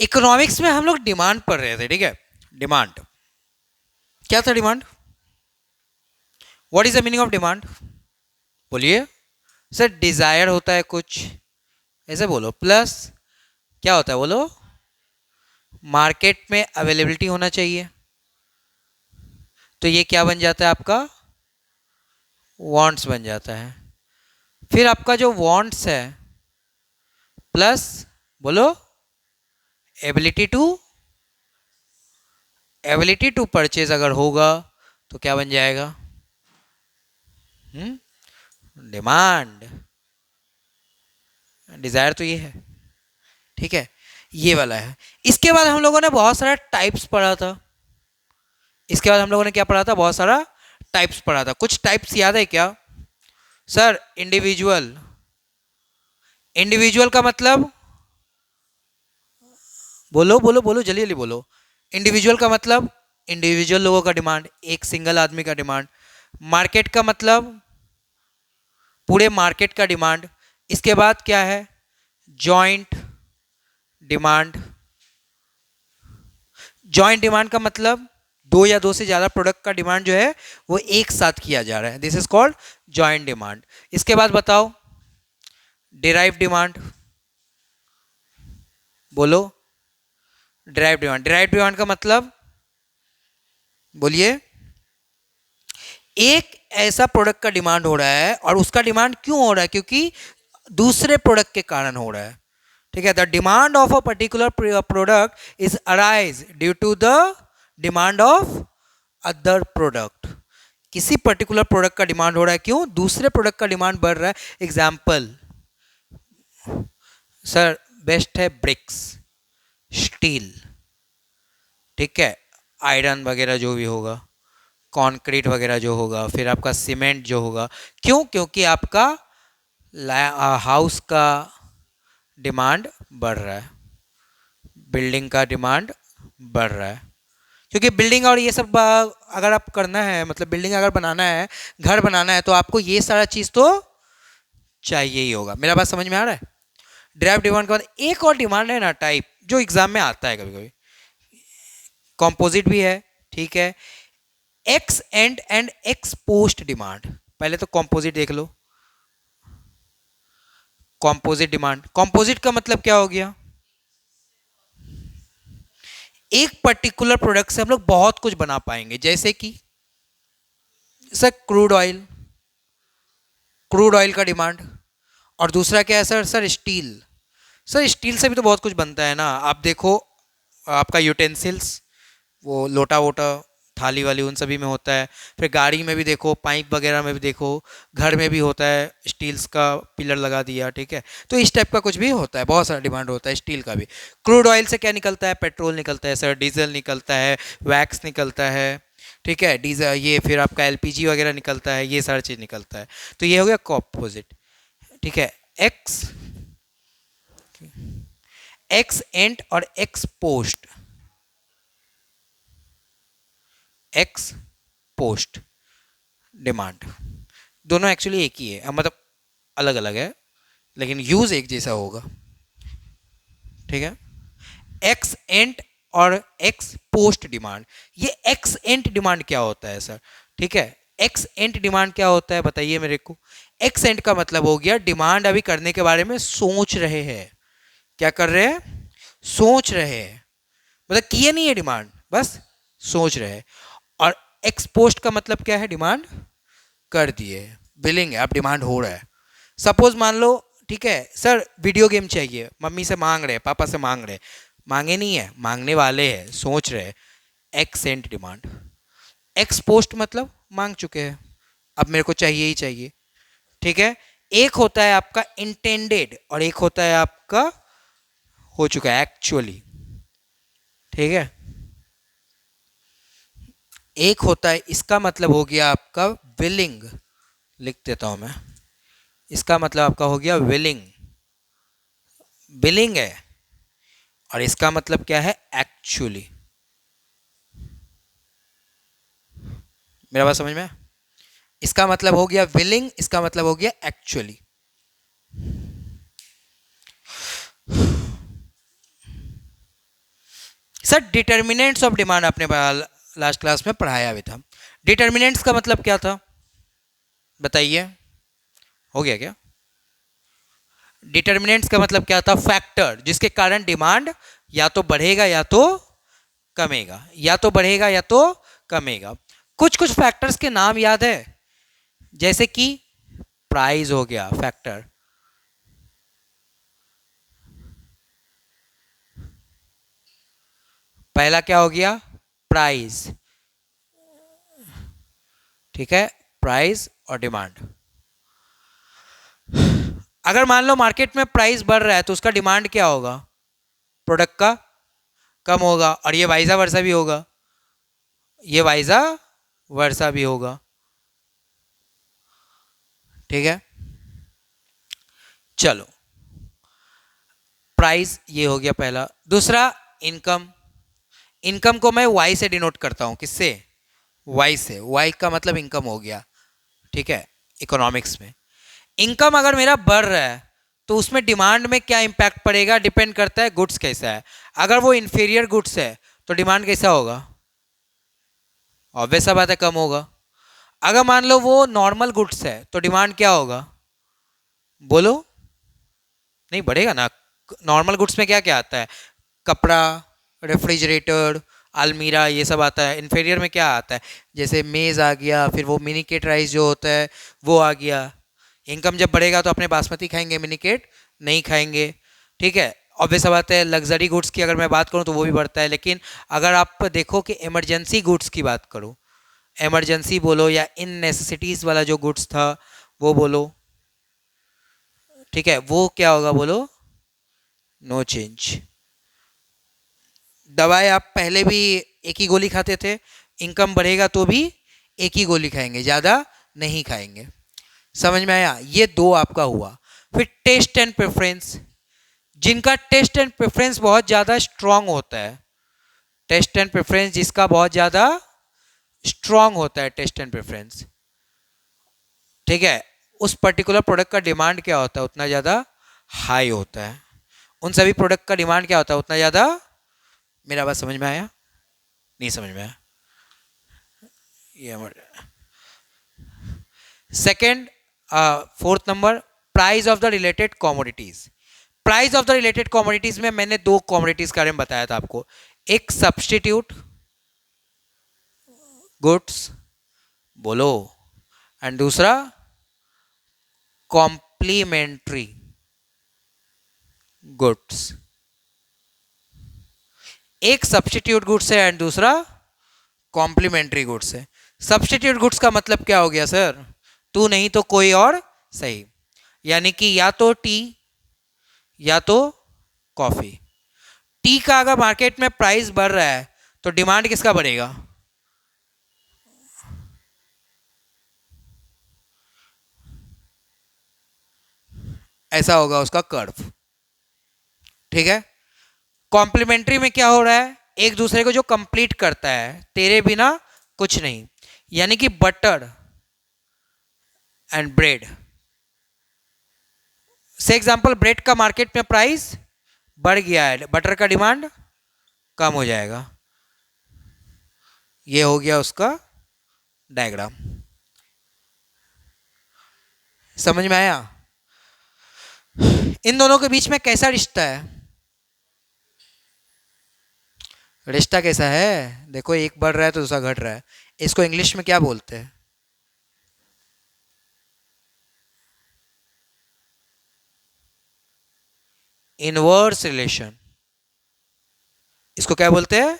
Economics में हम लोग डिमांड पढ़ रहे थे, ठीक है। डिमांड क्या था? Demand, what is the meaning of demand? बोलिए सर। डिजायर होता है कुछ, ऐसे बोलो। प्लस क्या होता है बोलो? मार्केट में अवेलेबिलिटी होना चाहिए। तो ये क्या बन जाता है आपका? वांट्स बन जाता है। फिर आपका जो वांट्स है प्लस बोलो एबिलिटी टू परचेज अगर होगा तो क्या बन जाएगा? डिमांड। डिजायर तो ये है, ठीक है, ये वाला है। इसके बाद हम लोगों ने बहुत सारा टाइप्स पढ़ा था। इसके बाद हम लोगों ने क्या पढ़ा था? बहुत सारा टाइप्स पढ़ा था। कुछ टाइप्स याद है क्या सर? इंडिविजुअल। इंडिविजुअल का मतलब बोलो बोलो बोलो, जल्दी जल्दी बोलो। इंडिविजुअल का मतलब इंडिविजुअल लोगों का डिमांड, एक सिंगल आदमी का डिमांड। मार्केट का मतलब पूरे मार्केट का डिमांड। इसके बाद क्या है? Joint demand. जॉइंट डिमांड का मतलब दो या दो से ज्यादा प्रोडक्ट का डिमांड जो है वो एक साथ किया जा रहा है, this is called joint demand. इसके बाद बताओ डिराइव डिमांड। बोलो डिराइव डिमांड। डिराइव डिमांड का मतलब बोलिए, एक ऐसा प्रोडक्ट का डिमांड हो रहा है और उसका डिमांड क्यों हो रहा है? क्योंकि दूसरे प्रोडक्ट के कारण हो रहा है, ठीक है। The demand of a particular product is arise due to the demand of other product. किसी पर्टिकुलर प्रोडक्ट का डिमांड हो रहा है, क्यों? दूसरे प्रोडक्ट का डिमांड बढ़ रहा है। एग्जाम्पल सर बेस्ट है ब्रिक्स, स्टील, ठीक है, आयरन वगैरह जो भी होगा, कंक्रीट वगैरह जो होगा, फिर आपका सीमेंट जो होगा। क्यों? क्योंकि आपका हाउस का डिमांड बढ़ रहा है, बिल्डिंग का डिमांड बढ़ रहा है। क्योंकि बिल्डिंग और ये सब अगर आप करना है, मतलब बिल्डिंग अगर बनाना है, घर बनाना है, तो आपको ये सारा चीज़ तो चाहिए ही होगा। मेरा बात समझ में आ रहा है? ड्राइव डिमांड के बाद एक और डिमांड है ना, टाइप, जो एग्जाम में आता है कभी कभी, कॉम्पोजिट भी है, ठीक है। X and x post demand. पहले तो कॉम्पोजिट देख लो। कॉम्पोजिट डिमांड, कॉम्पोजिट का मतलब क्या हो गया? एक पर्टिकुलर प्रोडक्ट से हम लोग बहुत कुछ बना पाएंगे, जैसे कि sir crude oil, crude oil का डिमांड। और दूसरा क्या है sir? Sir steel. Sir steel से भी तो बहुत कुछ बनता है ना। आप देखो आपका यूटेंसिल्स, वो लोटा वोटा, थाली वाली, उन सभी में होता है। फिर गाड़ी में भी देखो, पाइप वगैरह में भी देखो, घर में भी होता है, स्टील्स का पिलर लगा दिया, ठीक है। तो इस टाइप का कुछ भी होता है, बहुत सारा डिमांड होता है स्टील का भी। क्रूड ऑयल से क्या निकलता है? पेट्रोल निकलता है सर, डीजल निकलता है, वैक्स निकलता है, ठीक है, डीजल, ये फिर आपका एलपीजी वगैरह निकलता है, ये सारा चीज़ निकलता है। तो ये हो गया कॉम्पोजिट, ठीक है। एक्स, एक्स एंड और x post, x post demand, दोनों एक्चुअली एक ही है, मतलब अलग अलग है, लेकिन यूज एक जैसा होगा, ठीक है। एक्स एंड और एक्स पोस्ट डिमांड। ये एक्स एंड डिमांड क्या होता है सर? ठीक है, एक्स एंड डिमांड क्या होता है बताइए मेरे को। एक्स एंड का मतलब हो गया डिमांड अभी करने के बारे में सोच रहे हैं। क्या कर रहे हैं? सोच रहे हैं, मतलब किए नहीं है डिमांड, बस सोच रहे हैं। और एक्सपोस्ट का मतलब क्या है? डिमांड कर दिए, बिलिंग है, अब डिमांड हो रहा है। सपोज मान लो, ठीक है सर, वीडियो गेम चाहिए, मम्मी से मांग रहे, पापा से मांग रहे, मांगे नहीं है, मांगने वाले हैं, सोच रहे, एक्सेंट डिमांड। एक्सपोस्ट मतलब मांग चुके हैं, अब मेरे को चाहिए ही चाहिए, ठीक है। एक होता है आपका इंटेंडेड और एक होता है आपका हो चुका है एक्चुअली, ठीक है। एक होता है, इसका मतलब हो गया आपका विलिंग, लिख देता हूं मैं, इसका मतलब आपका हो गया विलिंग, बिलिंग है। और इसका मतलब क्या है? एक्चुअली। मेरा बात समझ में? इसका मतलब हो गया विलिंग, इसका मतलब हो गया actually. Sir determinants of demand आपने लास्ट क्लास में पढ़ाया भी था। डिटर्मिनेंट्स का मतलब क्या था बताइए, हो गया क्या? डिटर्मिनेंट्स का मतलब क्या था? फैक्टर जिसके कारण डिमांड या तो बढ़ेगा या तो कमेगा, या तो बढ़ेगा या तो कमेगा। कुछ कुछ फैक्टर्स के नाम याद है? जैसे कि प्राइस हो गया फैक्टर, पहला क्या हो गया? प्राइस, ठीक है, प्राइस और डिमांड। अगर मान लो मार्केट में प्राइस बढ़ रहा है तो उसका डिमांड क्या होगा? प्रोडक्ट का कम होगा, और ये वाइजा वर्सा भी होगा, ये वाइजा वर्सा भी होगा, ठीक है। चलो, प्राइस ये हो गया पहला। दूसरा इनकम, इनकम को मैं वाई से डिनोट करता हूं, किससे? वाई से। वाई का मतलब इनकम हो गया, ठीक है, इकोनॉमिक्स में। इनकम अगर मेरा बढ़ रहा है तो उसमें डिमांड में क्या इंपैक्ट पड़ेगा? डिपेंड करता है गुड्स कैसा है। अगर वो इंफीरियर गुड्स है तो डिमांड कैसा होगा? ऑब्वियस सा बात है, कम होगा। अगर मान लो वो नॉर्मल गुड्स है तो डिमांड क्या होगा? बोलो, नहीं बढ़ेगा ना। नॉर्मल गुड्स में क्या क्या आता है? कपड़ा, रेफ्रिजरेटर, अलमीरा, ये सब आता है। इन्फीरियर में क्या आता है? जैसे मेज़ आ गया, फिर वो मिनीकेट राइस जो होता है वो आ गया। इनकम जब बढ़ेगा तो अपने बासमती खाएंगे, मिनीकेट नहीं खाएंगे, ठीक है। ऑब्वियस बात है, लग्जरी गुड्स की अगर मैं बात करूं तो वो भी बढ़ता है। लेकिन अगर आप देखो कि इमरजेंसी गुड्स की बात करो, इमरजेंसी बोलो या इन नेसेसिटीज़ वाला जो गुड्स था वो बोलो, ठीक है, वो क्या होगा बोलो? No change. दवाई आप पहले भी एक ही गोली खाते थे, इनकम बढ़ेगा तो भी एक ही गोली खाएंगे, ज़्यादा नहीं खाएंगे। समझ में आया? ये दो आपका हुआ। फिर टेस्ट एंड प्रेफरेंस, जिनका टेस्ट एंड प्रेफरेंस बहुत ज़्यादा स्ट्रांग होता है, टेस्ट एंड प्रेफरेंस जिसका बहुत ज़्यादा स्ट्रांग होता है, टेस्ट एंड प्रेफरेंस, ठीक है, उस पर्टिकुलर प्रोडक्ट का डिमांड क्या होता है? उतना ज़्यादा हाई होता है। उन सभी प्रोडक्ट का डिमांड क्या होता है? उतना ज़्यादा। मेरा बात समझ में आया? नहीं समझ में आया? ये हमारे second, fourth number, price of the related commodities. Price of the related commodities में मैंने दो कॉमोडिटीज के बारे में बताया था आपको, एक सब्सटीट्यूट गुड्स, बोलो, एंड दूसरा कॉम्प्लीमेंट्री गुड्स। एक सब्सटीट्यूट गुड्स है एंड दूसरा कॉम्प्लीमेंट्री गुड्स है। सब्सटीट्यूट गुड्स का मतलब क्या हो गया सर? तू नहीं तो कोई और सही, यानी कि या तो टी या तो कॉफी। टी का अगर मार्केट में प्राइस बढ़ रहा है तो डिमांड किसका बढ़ेगा? ऐसा होगा उसका कर्व, ठीक है। कॉम्प्लीमेंट्री में क्या हो रहा है? एक दूसरे को जो कंप्लीट करता है, तेरे बिना कुछ नहीं, यानी कि बटर एंड ब्रेड से एग्जांपल, ब्रेड का मार्केट में प्राइस बढ़ गया है, बटर का डिमांड कम हो जाएगा। ये हो गया उसका डायग्राम। समझ में आया? इन दोनों के बीच में कैसा रिश्ता है? रिश्ता कैसा है? देखो, एक बढ़ रहा है तो दूसरा घट रहा है। इसको इंग्लिश में क्या बोलते हैं? Inverse relation. इसको क्या बोलते हैं?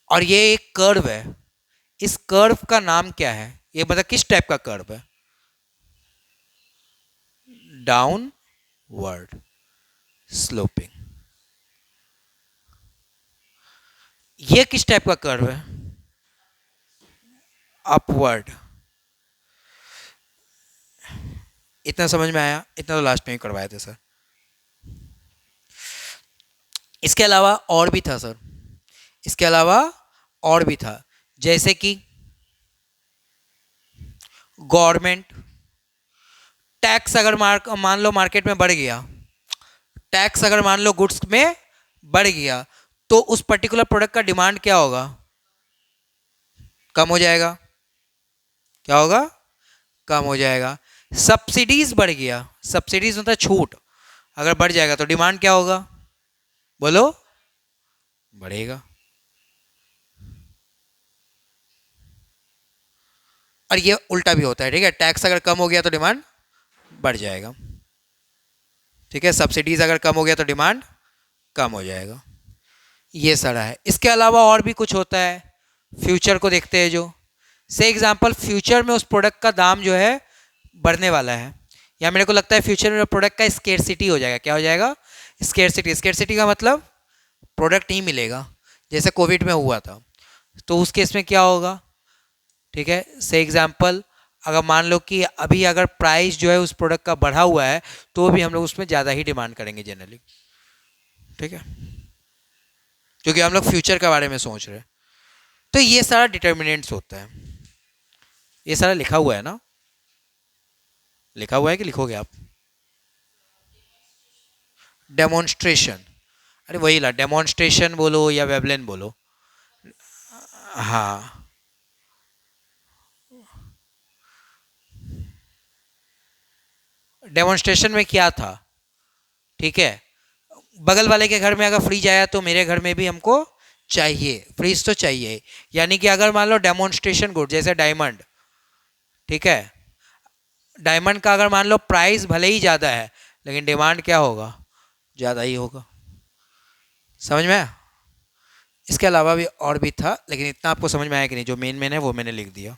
और ये एक कर्व है, इस कर्व का नाम क्या है? ये मतलब किस टाइप का कर्व है? Downward sloping. ये किस टाइप का कर्व है? अपवर्ड। इतना समझ में आया? इतना तो लास्ट में ही करवाए थे सर। इसके अलावा और भी था सर, इसके अलावा और भी था, जैसे कि गवर्नमेंट टैक्स, अगर मान लो मार्केट में बढ़ गया, टैक्स अगर मान लो गुड्स में बढ़ गया तो उस पर्टिकुलर प्रोडक्ट का डिमांड क्या होगा, कम हो जाएगा। क्या होगा, कम हो जाएगा। सब्सिडीज बढ़ गया, सब्सिडीज मतलब छूट, अगर बढ़ जाएगा तो डिमांड क्या होगा, बोलो, बढ़ेगा। और ये उल्टा भी होता है, ठीक है, टैक्स अगर कम हो गया तो डिमांड बढ़ जाएगा, ठीक है, सब्सिडीज अगर कम हो गया तो डिमांड कम हो जाएगा। ये सारा है। इसके अलावा और भी कुछ होता है, फ्यूचर को देखते हैं जो, से एग्जांपल फ्यूचर में उस प्रोडक्ट का दाम जो है बढ़ने वाला है, या मेरे को लगता है फ्यूचर में प्रोडक्ट का स्केर्सिटी हो जाएगा। क्या हो जाएगा, स्केर्सिटी। स्केर्सिटी का मतलब प्रोडक्ट नहीं मिलेगा, जैसे कोविड में हुआ था। तो उस केस में क्या होगा, ठीक है, से एग्जांपल अगर मान लो कि अभी अगर प्राइस जो है उस प्रोडक्ट का बढ़ा हुआ है तो भी हम लोग उसमें ज़्यादा ही डिमांड करेंगे जनरली, ठीक है, क्योंकि हम लोग फ्यूचर के बारे में सोच रहे हैं। तो ये सारा डिटर्मिनेंट्स होता है, ये सारा लिखा हुआ है ना, लिखा हुआ है कि लिखोगे आप, डेमोन्स्ट्रेशन, अरे वही ला, डेमोन्स्ट्रेशन बोलो या वेबलेन बोलो, हाँ। डेमोन्स्ट्रेशन में क्या था, ठीक है, बगल वाले के घर में अगर फ्रिज आया तो मेरे घर में भी हमको चाहिए, फ्रिज तो चाहिए। यानी कि अगर मान लो डेमोन्स्ट्रेशन गुड जैसे डायमंड, ठीक है, डायमंड का अगर मान लो प्राइस भले ही ज़्यादा है लेकिन डिमांड क्या होगा, ज़्यादा ही होगा। समझ में आया? इसके अलावा भी और भी था, लेकिन इतना आपको समझ में आया कि नहीं, जो मेन मेन है वो मैंने लिख दिया।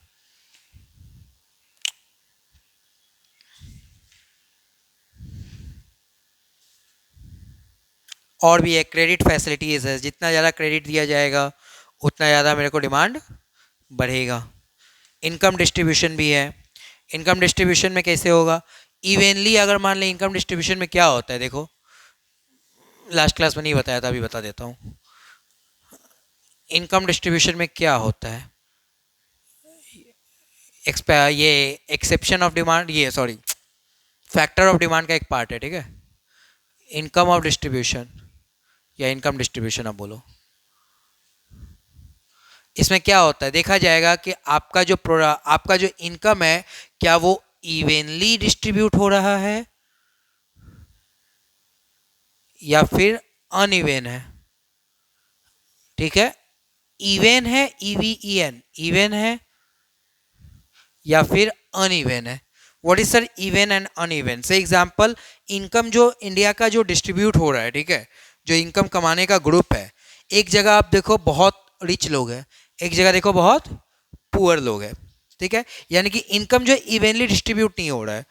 और भी है, क्रेडिट फैसिलिटीज है, जितना ज़्यादा क्रेडिट दिया जाएगा उतना ज़्यादा मेरे को डिमांड बढ़ेगा। इनकम डिस्ट्रीब्यूशन भी है। इनकम डिस्ट्रीब्यूशन में कैसे होगा, इवेनली अगर मान लें, इनकम डिस्ट्रीब्यूशन में क्या होता है, देखो लास्ट क्लास में नहीं बताया था, अभी बता देता हूँ। इनकम डिस्ट्रीब्यूशन में क्या होता है, ये एक्सेप्शन ऑफ डिमांड, ये सॉरी फैक्टर ऑफ डिमांड का एक पार्ट है, ठीक है, इनकम ऑफ डिस्ट्रीब्यूशन या इनकम डिस्ट्रीब्यूशन आप बोलो। इसमें क्या होता है, देखा जाएगा कि आपका जो इनकम है क्या वो इवेनली डिस्ट्रीब्यूट हो रहा है या फिर अनइवन है, ठीक है, इवन है, EVEN इवन है या फिर अनइवन है। What is sir even and uneven, से एग्जांपल इनकम जो इंडिया का जो डिस्ट्रीब्यूट हो रहा है, ठीक है, जो इनकम कमाने का ग्रुप है, एक जगह आप देखो बहुत रिच लोग हैं, एक जगह देखो बहुत पुअर लोग हैं, ठीक है, यानी कि इनकम जो इवनली डिस्ट्रीब्यूट नहीं हो रहा है।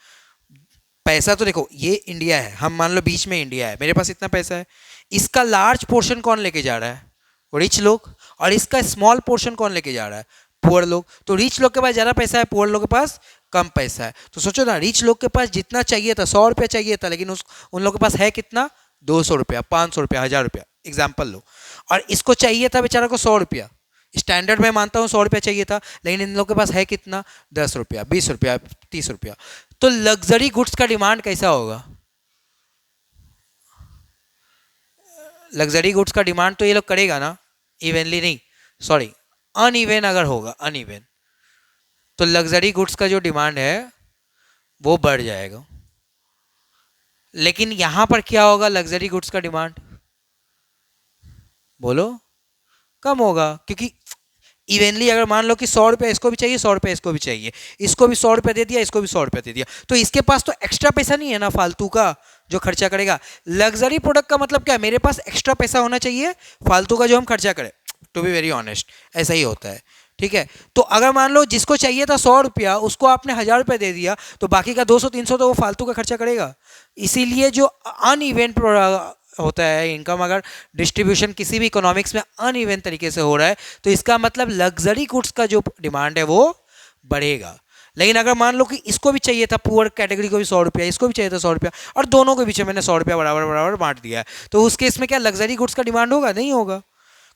पैसा तो देखो ये इंडिया है, हम मान लो बीच में इंडिया है, मेरे पास इतना पैसा है, इसका लार्ज पोर्शन कौन लेके जा रहा है, रिच लोग, और इसका स्मॉल पोर्शन कौन लेके जा रहा है, पुअर लोग। तो रिच लोग के पास ज़्यादा पैसा है, पुअर लोग के पास कम पैसा है। तो सोचो ना, रिच लोग के पास जितना चाहिए था, 100 रुपया चाहिए था, लेकिन उन लोग के पास है कितना, 200 रुपया, 500 रुपया, 1000 रुपया, एग्जाम्पल लो। और इसको चाहिए था बेचारा को 100 रुपया, स्टैंडर्ड में मानता हूँ 100 रुपया चाहिए था, लेकिन इन लोग के पास है कितना, 10 रुपया, 20 रुपया, 30 रुपया। तो लग्जरी गुड्स का डिमांड कैसा होगा, लग्जरी गुड्स का डिमांड तो ये लोग करेगा ना, इवनली नहीं, सॉरी अनइवन अगर होगा, अनइवन, तो लग्जरी गुड्स का जो डिमांड है वो बढ़ जाएगा। लेकिन यहां पर क्या होगा, लग्जरी गुड्स का डिमांड बोलो कम होगा, क्योंकि इवनली अगर मान लो कि 100 रुपया इसको भी चाहिए, 100 रुपया इसको भी चाहिए, इसको भी 100 रुपया दे दिया, इसको भी 100 रुपया दे दिया, तो इसके पास तो एक्स्ट्रा पैसा नहीं है ना फालतू का जो खर्चा करेगा। लग्जरी प्रोडक्ट का मतलब क्या है, मेरे पास एक्स्ट्रा पैसा होना चाहिए फालतू का जो हम खर्चा करें, टू बी वेरी ऑनेस्ट ऐसा ही होता है, ठीक है। तो अगर मान लो जिसको चाहिए था 100 रुपया, उसको आपने 1000 रुपया दे दिया, तो बाकी का 200-300 तो वो फालतू का खर्चा करेगा। इसीलिए जो अनइवन होता है इनकम, अगर डिस्ट्रीब्यूशन किसी भी इकोनॉमिक्स में अनइवन तरीके से हो रहा है, तो इसका मतलब लग्जरी गुड्स का जो डिमांड है वो बढ़ेगा। लेकिन अगर मान लो कि इसको भी चाहिए था, पुअर कैटेगरी को भी 100 रुपया, इसको भी चाहिए था 100 रुपया, और दोनों के बीच में मैंने 100 रुपया बराबर बराबर बांट दिया है, तो उस केस में क्या लग्जरी गुड्स का डिमांड होगा, नहीं होगा,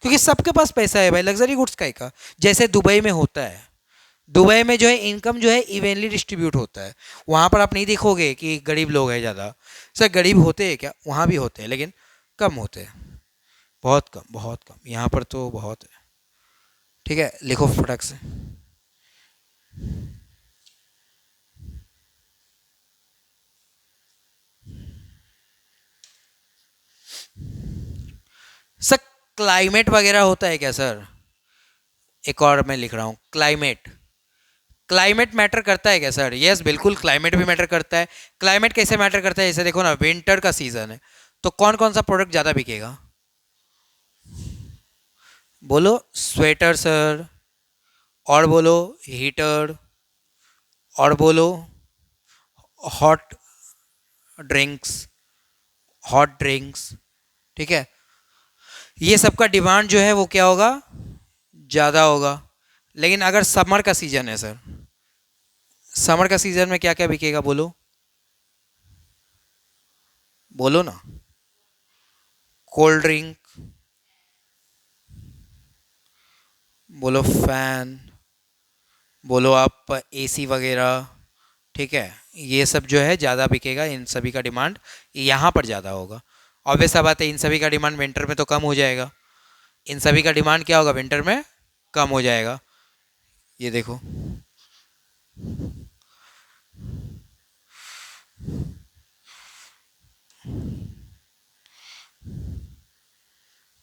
क्योंकि सबके पास पैसा है भाई, लग्जरी गुड्स का ही का। जैसे दुबई में होता है, दुबई में जो है इनकम जो है इवनली डिस्ट्रीब्यूट होता है, वहाँ पर आप नहीं देखोगे कि गरीब लोग हैं ज़्यादा। सर गरीब होते हैं क्या, वहाँ भी होते हैं लेकिन कम होते हैं, बहुत कम, यहाँ पर तो बहुत है। ठीक है, लिखो फटक से। सर क्लाइमेट वगैरह होता है क्या सर? एक और मैं लिख रहा हूँ, क्लाइमेट। क्लाइमेट मैटर करता है क्या सर? यस बिल्कुल, क्लाइमेट भी मैटर करता है। क्लाइमेट कैसे मैटर करता है? जैसे देखो ना, विंटर का सीजन है तो कौन कौन सा प्रोडक्ट ज़्यादा बिकेगा? बोलो, स्वेटर सर, और बोलो हीटर, और बोलो हॉट ड्रिंक्स, हॉट ड्रिंक्स। ठीक है, ये सब का डिमांड जो है वो क्या होगा? ज़्यादा होगा। लेकिन अगर समर का सीजन है सर, समर का सीजन में क्या क्या बिकेगा? बोलो, बोलो ना। कोल्ड ड्रिंक, बोलो फैन, बोलो आप एसी वगैरह। ठीक है, ये सब जो है ज़्यादा बिकेगा, इन सभी का डिमांड यहाँ पर ज़्यादा होगा। ऑब्वियस सा बात है, इन सभी का डिमांड विंटर में तो कम हो जाएगा। इन सभी का डिमांड क्या होगा? विंटर में कम हो जाएगा। ये देखो,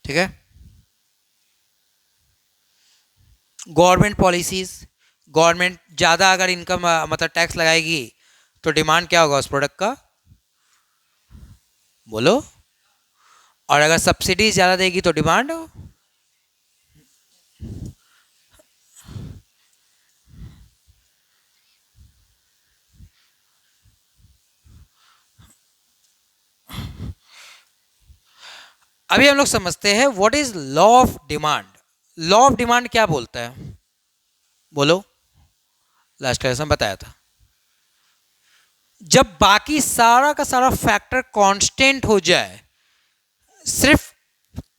ठीक है। गवर्नमेंट पॉलिसीज, गवर्नमेंट ज़्यादा अगर इनकम मतलब टैक्स लगाएगी तो डिमांड क्या होगा उस प्रोडक्ट का? बोलो। और अगर सब्सिडीज ज़्यादा देगी तो डिमांड। अभी हम लोग समझते हैं what is law of demand. Law of demand क्या बोलता है? बोलो, लास्ट क्लास में बताया था। जब बाकी सारा का सारा फैक्टर कांस्टेंट हो जाए, सिर्फ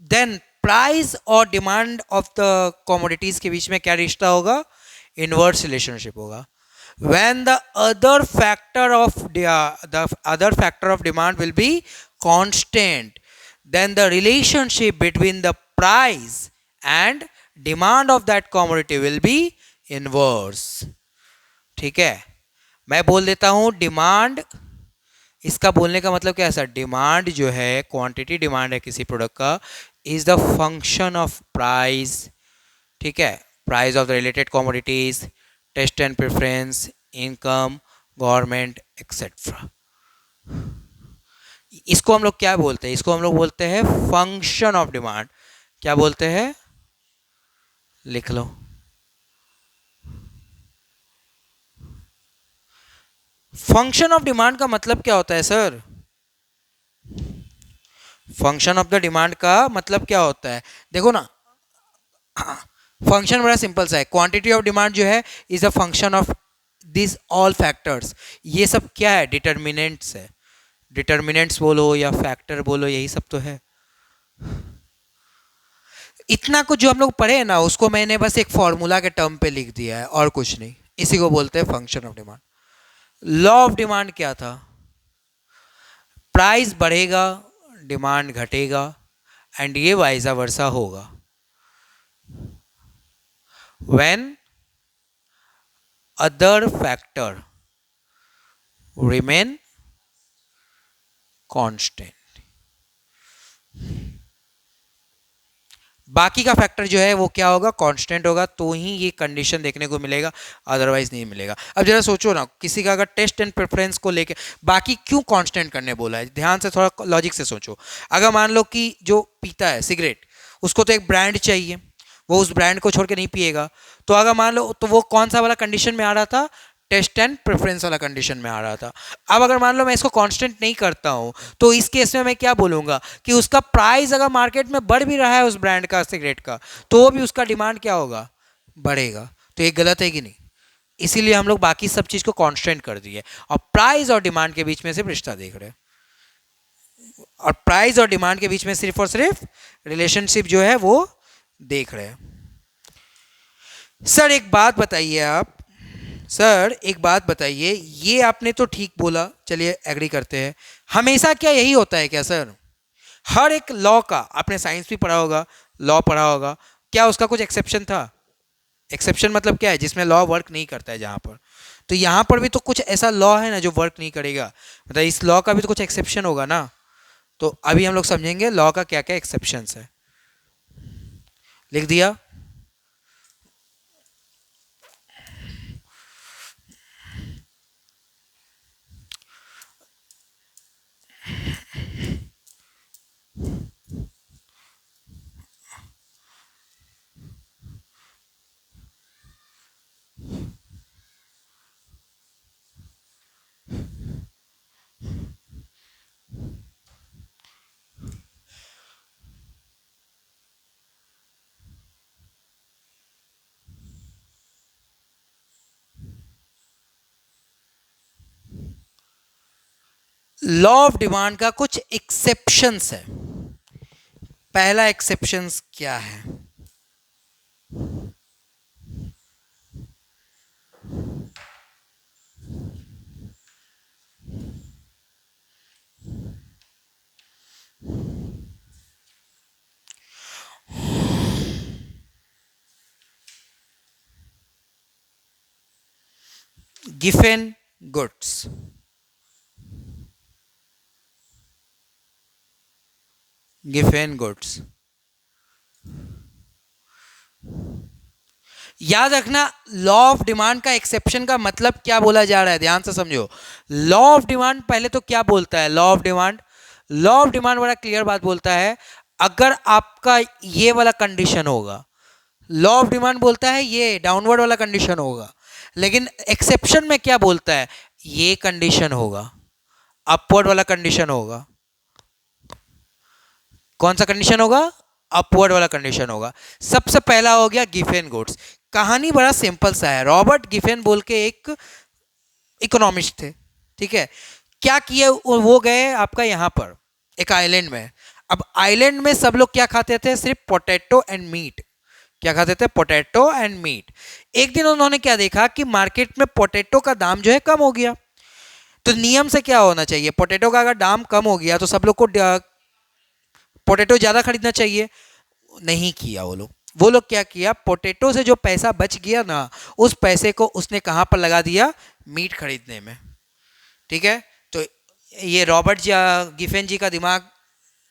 देन प्राइस और डिमांड ऑफ द कमोडिटीज के बीच में क्या रिश्ता होगा? इनवर्स रिलेशनशिप होगा। when the other factor of demand will be constant, then the relationship between the price and demand of that commodity will be inverse। ठीक है, मैं बोल देता हूं डिमांड, इसका बोलने का मतलब क्या है सर? डिमांड जो है, क्वांटिटी डिमांड है किसी प्रोडक्ट का, is the function of price. ठीक है, price of the related commodities, taste and preference, income, government etcetera. इसको हम लोग क्या बोलते हैं? इसको हम लोग बोलते हैं फंक्शन ऑफ डिमांड। क्या बोलते हैं? लिख लो। फंक्शन ऑफ डिमांड का मतलब क्या होता है sir? Function of the demand का मतलब क्या होता है? देखो ना, फंक्शन बड़ा सिंपल सा है। क्वांटिटी ऑफ डिमांड जो है is a function of this all factors. ये सब क्या है? डिटर्मिनेंट्स है। डिटर्मिनेंट्स बोलो या फैक्टर बोलो, यही सब तो है। इतना कुछ जो हम लोग पढ़े हैं ना, उसको मैंने बस एक फॉर्मूला के टर्म पे लिख दिया है और कुछ नहीं। इसी को बोलते हैं function of demand. Law of demand क्या था? प्राइस बढ़ेगा, डिमांड घटेगा, एंड ये वाइसा वर्सा होगा when other factor remain constant। बाकी का फैक्टर जो है वो क्या होगा? कांस्टेंट होगा, तो ही ये कंडीशन देखने को मिलेगा, अदरवाइज नहीं मिलेगा। अब जरा सोचो ना, किसी का अगर टेस्ट एंड प्रेफरेंस को लेके बाकी क्यों कांस्टेंट करने बोला है? ध्यान से थोड़ा लॉजिक से सोचो। अगर मान लो कि जो पीता है सिगरेट, उसको तो एक ब्रांड चाहिए, वो उस ब्रांड को छोड़ के नहीं पिएगा। तो अगर मान लो, तो वो कौन सा वाला कंडीशन में आ रहा था? टेस्ट एंड प्रेफरेंस वाला कंडीशन में आ रहा था। अब अगर मान लो मैं इसको कांस्टेंट नहीं करता हूं, तो इस केस में मैं क्या बोलूंगा कि उसका प्राइस अगर मार्केट में बढ़ भी रहा है उस ब्रांड का सिगरेट का, तो भी उसका डिमांड क्या होगा? बढ़ेगा। तो ये गलत है कि नहीं? इसीलिए हम लोग बाकी सब चीज को कांस्टेंट कर दिए और प्राइस और डिमांड के बीच में सिर्फ रिश्ता देख रहे हैं। और प्राइस और डिमांड के बीच में सिर्फ और सिर्फ रिलेशनशिप जो है वो देख रहे हैं। सर एक बात बताइए आप, सर एक बात बताइए, ये आपने तो ठीक बोला, चलिए एग्री करते हैं। हमेशा क्या यही होता है क्या सर? हर एक लॉ का, आपने साइंस भी पढ़ा होगा, लॉ पढ़ा होगा, क्या उसका कुछ एक्सेप्शन था? एक्सेप्शन मतलब क्या है? जिसमें लॉ वर्क नहीं करता है जहां पर। तो यहां पर भी तो कुछ ऐसा लॉ है ना जो वर्क नहीं करेगा, मतलब इस लॉ का भी तो कुछ एक्सेप्शन होगा ना। तो अभी हम लोग समझेंगे लॉ का क्या क्या एक्सेप्शंस है। लिख दिया? लॉ ऑफ डिमांड का कुछ एक्सेप्शंस है। पहला एक्सेप्शंस क्या है? Giffen goods. गिफेन गुड्स, याद रखना लॉ ऑफ डिमांड का एक्सेप्शन का मतलब क्या बोला जा रहा है, ध्यान से समझो। लॉ ऑफ डिमांड पहले तो क्या बोलता है? लॉ ऑफ डिमांड बड़ा क्लियर बात बोलता है, अगर आपका ये वाला कंडीशन होगा, लॉ ऑफ डिमांड बोलता है ये डाउनवर्ड वाला कंडीशन होगा, लेकिन एक्सेप्शन में क्या बोलता है? ये कंडीशन होगा, अपवर्ड वाला कंडीशन होगा। कौन सा कंडीशन होगा? अपवर्ड वाला कंडीशन होगा। सबसे पहला हो गया गिफेन गुड्स। कहानी बड़ा सिंपल सा है। रॉबर्ट गिफेन बोल के एक इकोनॉमिस्ट थे, ठीक है। क्या किए वो गए आपका यहां पर एक आइलैंड में। अब आइलैंड में सब लोग क्या खाते थे? सिर्फ पोटैटो एंड मीट। क्या खाते थे? Potato and meat. एक दिन उन्होंने क्या देखा कि मार्केट में पोटैटो का दाम जो है कम हो गया। तो नियम से क्या होना चाहिए? पोटैटो का अगर दाम कम हो गया तो सब लोग को पोटैटो ज्यादा खरीदना चाहिए। नहीं किया वो लोग क्या किया, पोटैटो से जो पैसा बच गया ना, उस पैसे को उसने कहां पर लगा दिया? मीट खरीदने में, ठीक है। तो ये रॉबर्ट जी गिफेन जी का दिमाग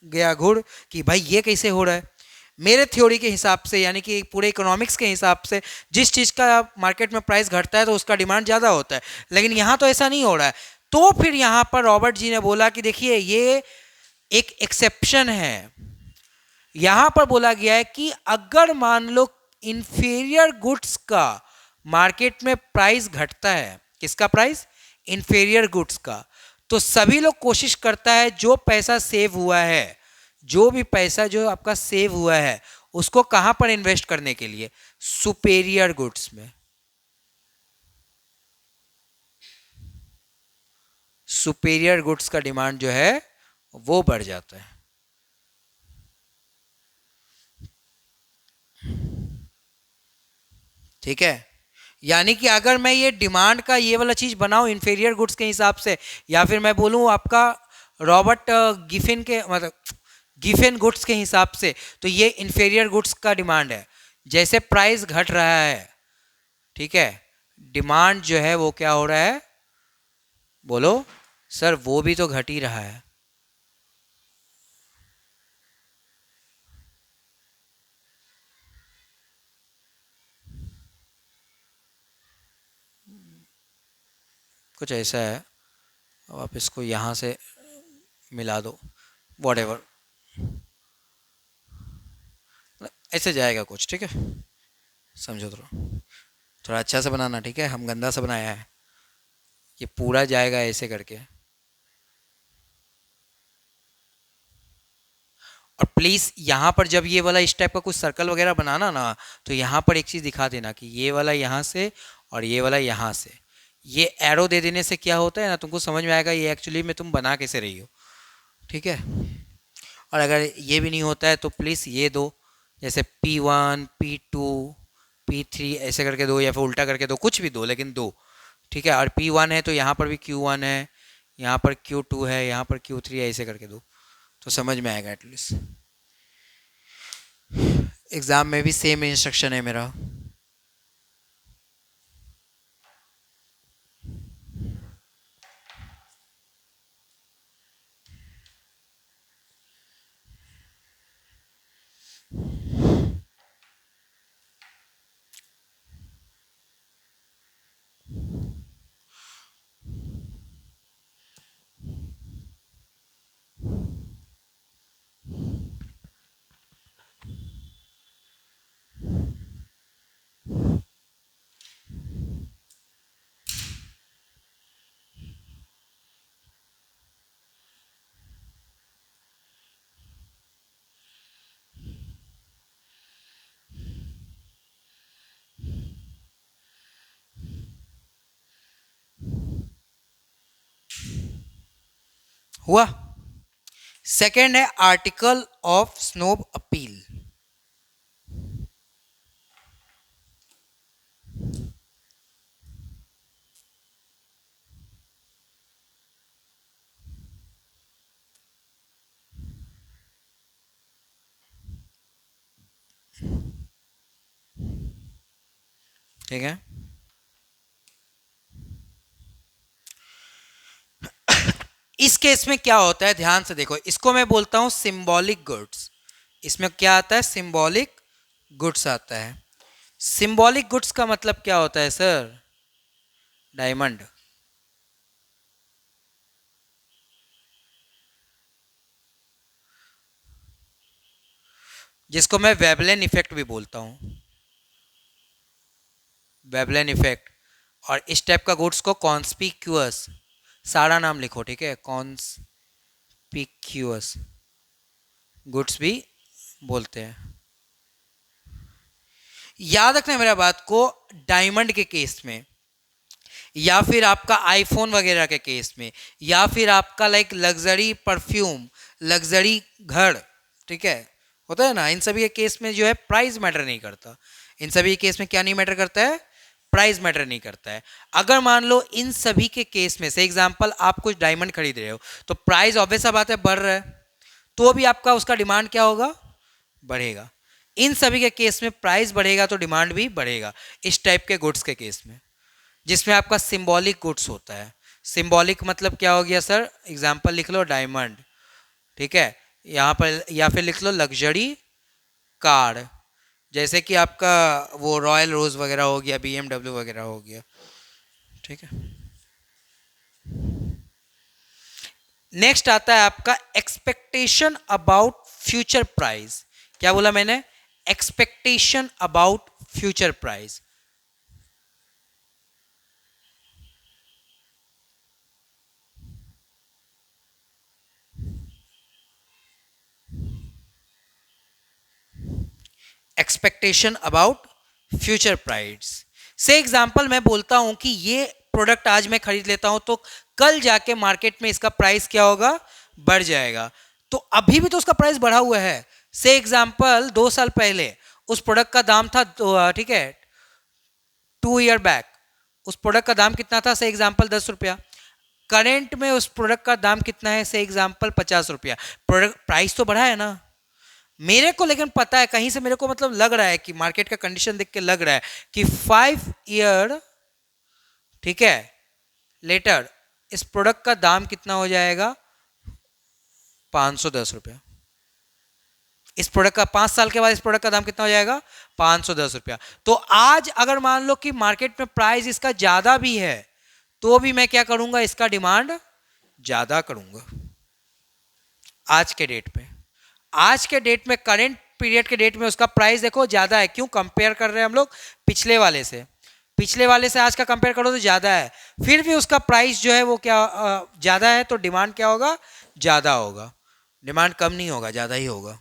गया घुर कि भाई ये कैसे हो रहा है। मेरे थ्योरी के हिसाब से, यानी कि पूरे इकोनॉमिक्स के हिसाब से, जिस चीज़ का मार्केट में प्राइस घटता है तो उसका डिमांड ज़्यादा होता है, लेकिन यहाँ तो ऐसा नहीं हो रहा है। तो फिर यहाँ पर रॉबर्ट जी ने बोला कि देखिए ये एक एक्सेप्शन है। यहां पर बोला गया है कि अगर मान लो इंफीरियर गुड्स का मार्केट में प्राइस घटता है, किसका प्राइस? इंफीरियर गुड्स का, तो सभी लोग कोशिश करता है जो पैसा सेव हुआ है, जो भी पैसा जो आपका सेव हुआ है, उसको कहां पर इन्वेस्ट करने के लिए? सुपेरियर गुड्स में। सुपेरियर गुड्स का डिमांड जो है वो बढ़ जाता है, ठीक है। यानी कि अगर मैं ये डिमांड का ये वाला चीज बनाऊं इंफीरियर गुड्स के हिसाब से, या फिर मैं बोलूं आपका रॉबर्ट गिफिन के मतलब गिफिन गुड्स के हिसाब से, तो ये इंफीरियर गुड्स का डिमांड है। जैसे प्राइस घट रहा है, ठीक है, डिमांड जो है वो क्या हो रहा है? बोलो सर, वो भी तो घट ही रहा है। कुछ ऐसा है। अब आप इसको यहाँ से मिला दो, वॉट एवर, ऐसे जाएगा कुछ, ठीक है। समझो थोड़ा, थोड़ा अच्छा से बनाना, ठीक है। हम गंदा सा बनाया है, ये पूरा जाएगा ऐसे करके। और प्लीज़ यहाँ पर जब ये वाला इस टाइप का कुछ सर्कल वगैरह बनाना ना, तो यहाँ पर एक चीज़ दिखा देना कि ये वाला यहाँ से और ये वाला यहाँ से, ये एरो दे देने से क्या होता है ना, तुमको समझ में आएगा ये एक्चुअली में तुम बना कैसे रही हो, ठीक है। और अगर ये भी नहीं होता है तो प्लीज़ ये दो, जैसे P1 P2 P3 ऐसे करके दो, या फिर उल्टा करके दो, कुछ भी दो लेकिन दो, ठीक है। और P1 है तो यहाँ पर भी Q1 है, यहाँ पर Q2 है, यहाँ पर Q3 है, ऐसे करके दो। तो समझ में आएगा एटलीस्ट। एग्जाम में भी सेम इंस्ट्रक्शन है मेरा। हुआ। सेकंड है आर्टिकल ऑफ स्नोब अपील। ठीक है, इस केस में क्या होता है ध्यान से देखो, इसको मैं बोलता हूं सिंबॉलिक गुड्स। इसमें क्या आता है, सिंबॉलिक गुड्स आता है। सिंबॉलिक गुड्स का मतलब क्या होता है सर, डायमंड। जिसको मैं वेबलेन इफेक्ट भी बोलता हूं, वेबलेन इफेक्ट। और इस टाइप का गुड्स को कॉन्स्पिक्यूअस, सारा नाम लिखो ठीक है, कॉन्स्पिक्यूअस गुड्स भी बोलते हैं। याद रखना मेरा बात को, डायमंड के केस में, या फिर आपका आईफोन वगैरह के केस में, या फिर आपका लाइक लग्जरी परफ्यूम, लग्जरी घर, ठीक है, होता है ना, इन सभी के केस में जो है प्राइस मैटर नहीं करता। इन सभी केस में क्या नहीं मैटर करता है, प्राइस मैटर नहीं करता है। अगर मान लो इन सभी के केस में से एग्जांपल आप कुछ डायमंड खरीद रहे हो, तो प्राइस ऑब्वियस सा बात है बढ़ रहा है, तो भी आपका उसका डिमांड क्या होगा, बढ़ेगा। इन सभी के केस में प्राइस बढ़ेगा तो डिमांड भी बढ़ेगा, इस टाइप के गुड्स के केस में, जिसमें आपका सिंबॉलिक गुड्स होता है। सिंबॉलिक मतलब क्या हो गया सर, एग्जांपल लिख लो डायमंड, ठीक है, यहाँ पर, या फिर लिख लो लग्जरी कार, जैसे कि आपका वो रॉयल रोज वगैरह हो गया, बीएमडब्ल्यू वगैरह हो गया, ठीक है। नेक्स्ट आता है आपका एक्सपेक्टेशन अबाउट फ्यूचर प्राइस। क्या बोला मैंने, expectation about future price. Expectation about future price. से एग्जांपल मैं बोलता हूं कि ये प्रोडक्ट आज मैं खरीद लेता हूं तो कल जाके मार्केट में इसका प्राइस क्या होगा, बढ़ जाएगा। तो अभी भी तो उसका प्राइस बढ़ा हुआ है। से एग्जांपल 2 साल पहले उस प्रोडक्ट का दाम था ठीक है, 2 ईयर बैक उस प्रोडक्ट का दाम कितना था, से एग्जांपल 10 रुपया। करेंट में उस प्रोडक्ट का दाम कितना है, से एग्जांपल 50 रुपया। प्रोडक्ट प्राइस तो बढ़ा है ना मेरे को, लेकिन पता है कहीं से मेरे को मतलब लग रहा है कि मार्केट का कंडीशन देख के लग रहा है कि 5 ईयर, ठीक है, लेटर इस प्रोडक्ट का दाम कितना हो जाएगा, 510 रुपया। इस प्रोडक्ट का 5 साल के बाद इस प्रोडक्ट का दाम कितना हो जाएगा, 510 रुपया। तो आज अगर मान लो कि मार्केट में प्राइस इसका ज्यादा भी है, तो भी मैं क्या करूंगा, इसका डिमांड ज्यादा करूंगा। आज के डेट पे, आज के डेट में, करंट पीरियड के डेट में उसका प्राइस देखो ज्यादा है। क्यों, कंपेयर कर रहे हैं हम लोग पिछले वाले से, पिछले वाले से आज का कंपेयर करो तो ज्यादा है, फिर भी उसका प्राइस जो है वो क्या ज्यादा है, तो डिमांड क्या होगा, ज्यादा होगा। डिमांड कम नहीं होगा, ज्यादा ही होगा।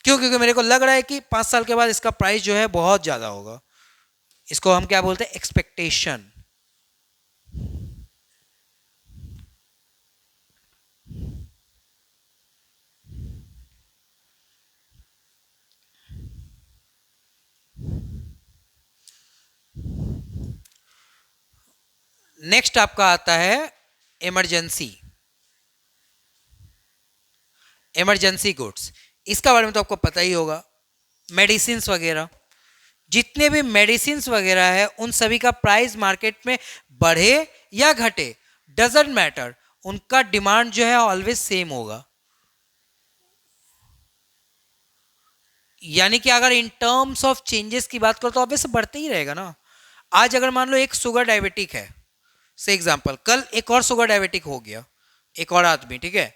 क्यों, क्योंकि मेरे को लग रहा है कि 5 साल के बाद इसका प्राइस जो है बहुत ज्यादा होगा। इसको हम क्या बोलते हैं, एक्सपेक्टेशन। नेक्स्ट आपका आता है इमरजेंसी। इमरजेंसी गुड्स, इसका बारे में तो आपको पता ही होगा। मेडिसिन्स वगैरह, जितने भी मेडिसिन्स वगैरह है उन सभी का प्राइस मार्केट में बढ़े या घटे, डजेंट मैटर, उनका डिमांड जो है ऑलवेज सेम होगा। यानी कि अगर इन टर्म्स ऑफ चेंजेस की बात करो तो ऑब्वियस बढ़ते ही रहेगा ना। आज अगर मान लो एक शुगर डायबिटिक है, से एग्जांपल, कल एक और शुगर डायबिटिक हो गया, एक और आदमी, ठीक है,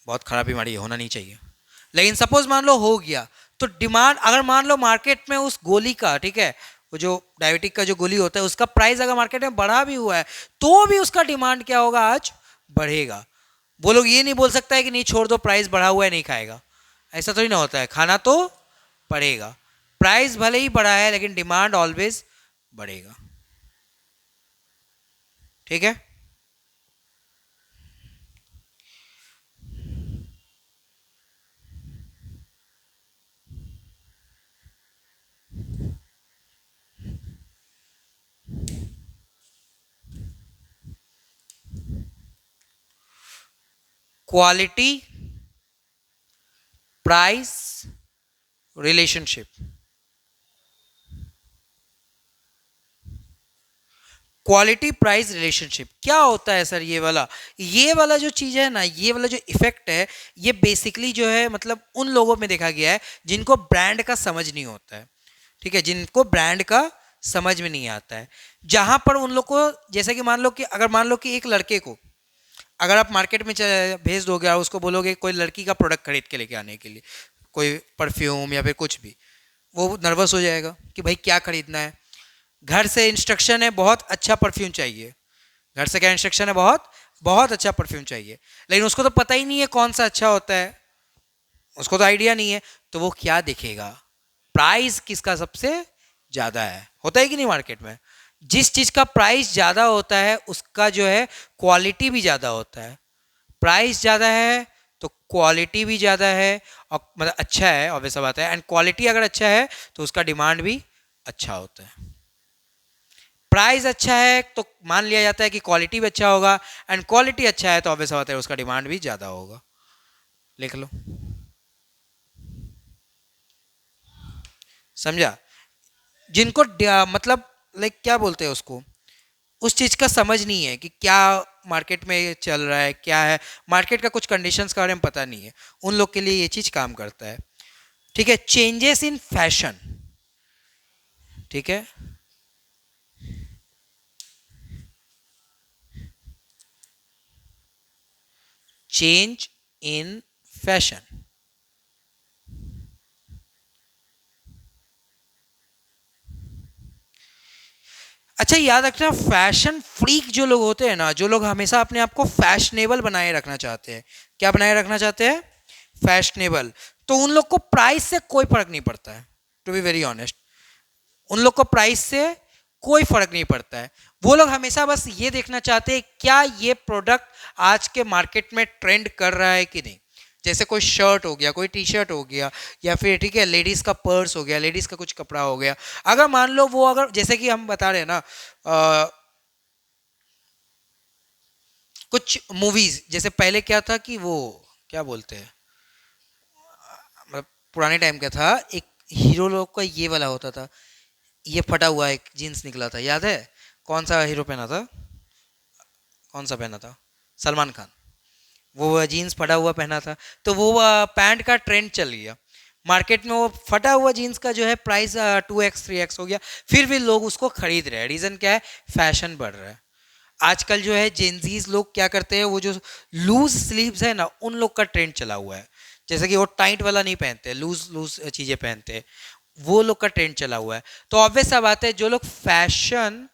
बहुत खराब बीमारी होना नहीं चाहिए, लेकिन सपोज मान लो हो गया, तो डिमांड, अगर मान लो मार्केट में उस गोली का, ठीक है, वो जो डायबिटिक का जो गोली होता है उसका प्राइस अगर मार्केट में बढ़ा भी हुआ है तो भी उसका डिमांड क्या होगा, आज बढ़ेगा। वो लोग ये नहीं बोल सकता है कि नहीं छोड़ दो, प्राइस बढ़ा हुआ है नहीं खाएगा, ऐसा तो ही ना होता है, खाना तो पड़ेगा। प्राइस भले ही बढ़ा है लेकिन डिमांड ऑलवेज बढ़ेगा। ठीक है। Quality price relationship, quality price relationship क्या होता है सर? ये वाला जो चीज है ना, ये वाला जो इफेक्ट है, ये बेसिकली जो है मतलब उन लोगों में देखा गया है जिनको ब्रांड का समझ नहीं होता है। ठीक है, जिनको ब्रांड का समझ में नहीं आता है, जहां पर उन लोग को, जैसे कि मान लो कि अगर मान लो कि एक लड़के को अगर आप मार्केट में भेज दोगे और उसको बोलोगे कोई लड़की का प्रोडक्ट खरीद के लेके आने के लिए, कोई परफ्यूम या फिर कुछ भी, वो नर्वस हो जाएगा कि भाई क्या खरीदना है। घर से इंस्ट्रक्शन है बहुत अच्छा परफ्यूम चाहिए, घर से क्या इंस्ट्रक्शन है, बहुत बहुत अच्छा परफ्यूम चाहिए, लेकिन उसको तो पता ही नहीं है कौन सा अच्छा होता है, उसको तो आइडिया नहीं है, तो वो क्या देखेगा, प्राइस किसका सबसे ज्यादा है, होता है कि नहीं मार्केट में। जिस चीज का प्राइस ज्यादा होता है उसका जो है क्वालिटी भी ज्यादा होता है। प्राइस ज़्यादा है तो क्वालिटी भी ज़्यादा है, और मतलब अच्छा है, ऑब्वियस सा बात है, एंड क्वालिटी अगर अच्छा है तो उसका डिमांड भी अच्छा होता है। प्राइस अच्छा है तो मान लिया जाता है कि क्वालिटी भी अच्छा होगा, एंड क्वालिटी अच्छा है तो ऑब्वियस सा बात है उसका डिमांड भी ज़्यादा होगा। लिख लो, समझा? जिनको मतलब लाइक क्या बोलते हैं उसको, उस चीज़ का समझ नहीं है कि क्या मार्केट में चल रहा है, क्या है मार्केट का, कुछ कंडीशंस के बारे में पता नहीं है, उन लोग के लिए ये चीज़ काम करता है। ठीक है, चेंजेस इन फैशन, ठीक है, चेंज इन फैशन। अच्छा याद रखना, फैशन फ्रीक जो लोग होते हैं ना, जो लोग हमेशा अपने आप को फैशनेबल बनाए रखना चाहते हैं, क्या बनाए रखना चाहते हैं, फैशनेबल, तो उन लोग को प्राइस से कोई फर्क नहीं पड़ता है, टू बी वेरी ऑनेस्ट। उन लोग को प्राइस से कोई फर्क नहीं पड़ता है, वो लोग हमेशा बस ये देखना चाहते हैं क्या ये प्रोडक्ट आज के मार्केट में ट्रेंड कर रहा है कि नहीं। जैसे कोई शर्ट हो गया, कोई टी शर्ट हो गया, या फिर ठीक है लेडीज का पर्स हो गया, लेडीज का कुछ कपड़ा हो गया, अगर मान लो वो, अगर जैसे कि हम बता रहे हैं ना, कुछ मूवीज जैसे पहले क्या था कि वो क्या बोलते हैं, मतलब पुराने टाइम का था, एक हीरो लोग का ये वाला होता था, ये फटा हुआ एक जीन्स निकला था, याद है? कौन सा हीरो पहना था, कौन सा पहना था, सलमान खान, वो जीन्स फटा हुआ पहना था, तो वो पैंट का ट्रेंड चल गया मार्केट में, वो फटा हुआ जीन्स का जो है प्राइस 2x 3x हो गया, फिर भी लोग उसको खरीद रहे हैं, रीजन क्या है, फैशन बढ़ रहा है। आजकल जो है जेंजीज लोग क्या करते हैं, वो जो लूज स्लीव्स है ना, उन लोग का ट्रेंड चला हुआ है, जैसे कि वो टाइट वाला नहीं पहनते, लूज लूज चीजें पहनते हैं, वो लोग का ट्रेंड चला हुआ है। तो ऑब्वियस सा बात है, जो लोग फैशन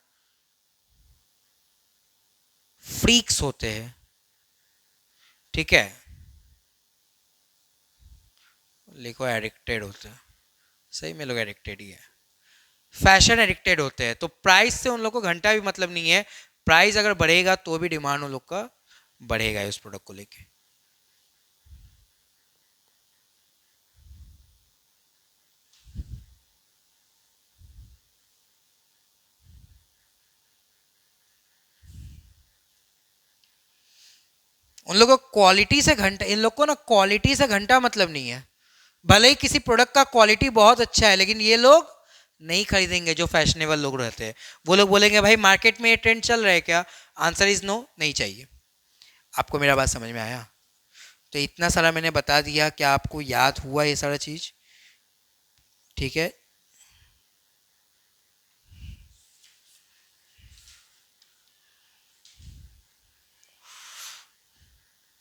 फ्रीक्स होते हैं, ठीक है, लिखो एडिक्टेड होते हैं, सही में लोग एडिक्टेड ही है, फैशन एडिक्टेड होते हैं, तो प्राइस से उन लोग को घंटा भी मतलब नहीं है, प्राइस अगर बढ़ेगा तो भी डिमांड उन लोग का बढ़ेगा उस प्रोडक्ट को लेके। उन लोगों को क्वालिटी से घंटा, इन लोग को ना क्वालिटी से घंटा मतलब नहीं है। भले ही किसी प्रोडक्ट का क्वालिटी बहुत अच्छा है, लेकिन ये लोग नहीं खरीदेंगे। जो फैशनेबल लोग रहते हैं वो लोग बोलेंगे भाई मार्केट में ये ट्रेंड चल रहा है क्या? आंसर इज नो, नहीं चाहिए। आपको मेरा बात समझ में आया? तो इतना सारा मैंने बता दिया, क्या आपको याद हुआ ये सारा चीज? ठीक है,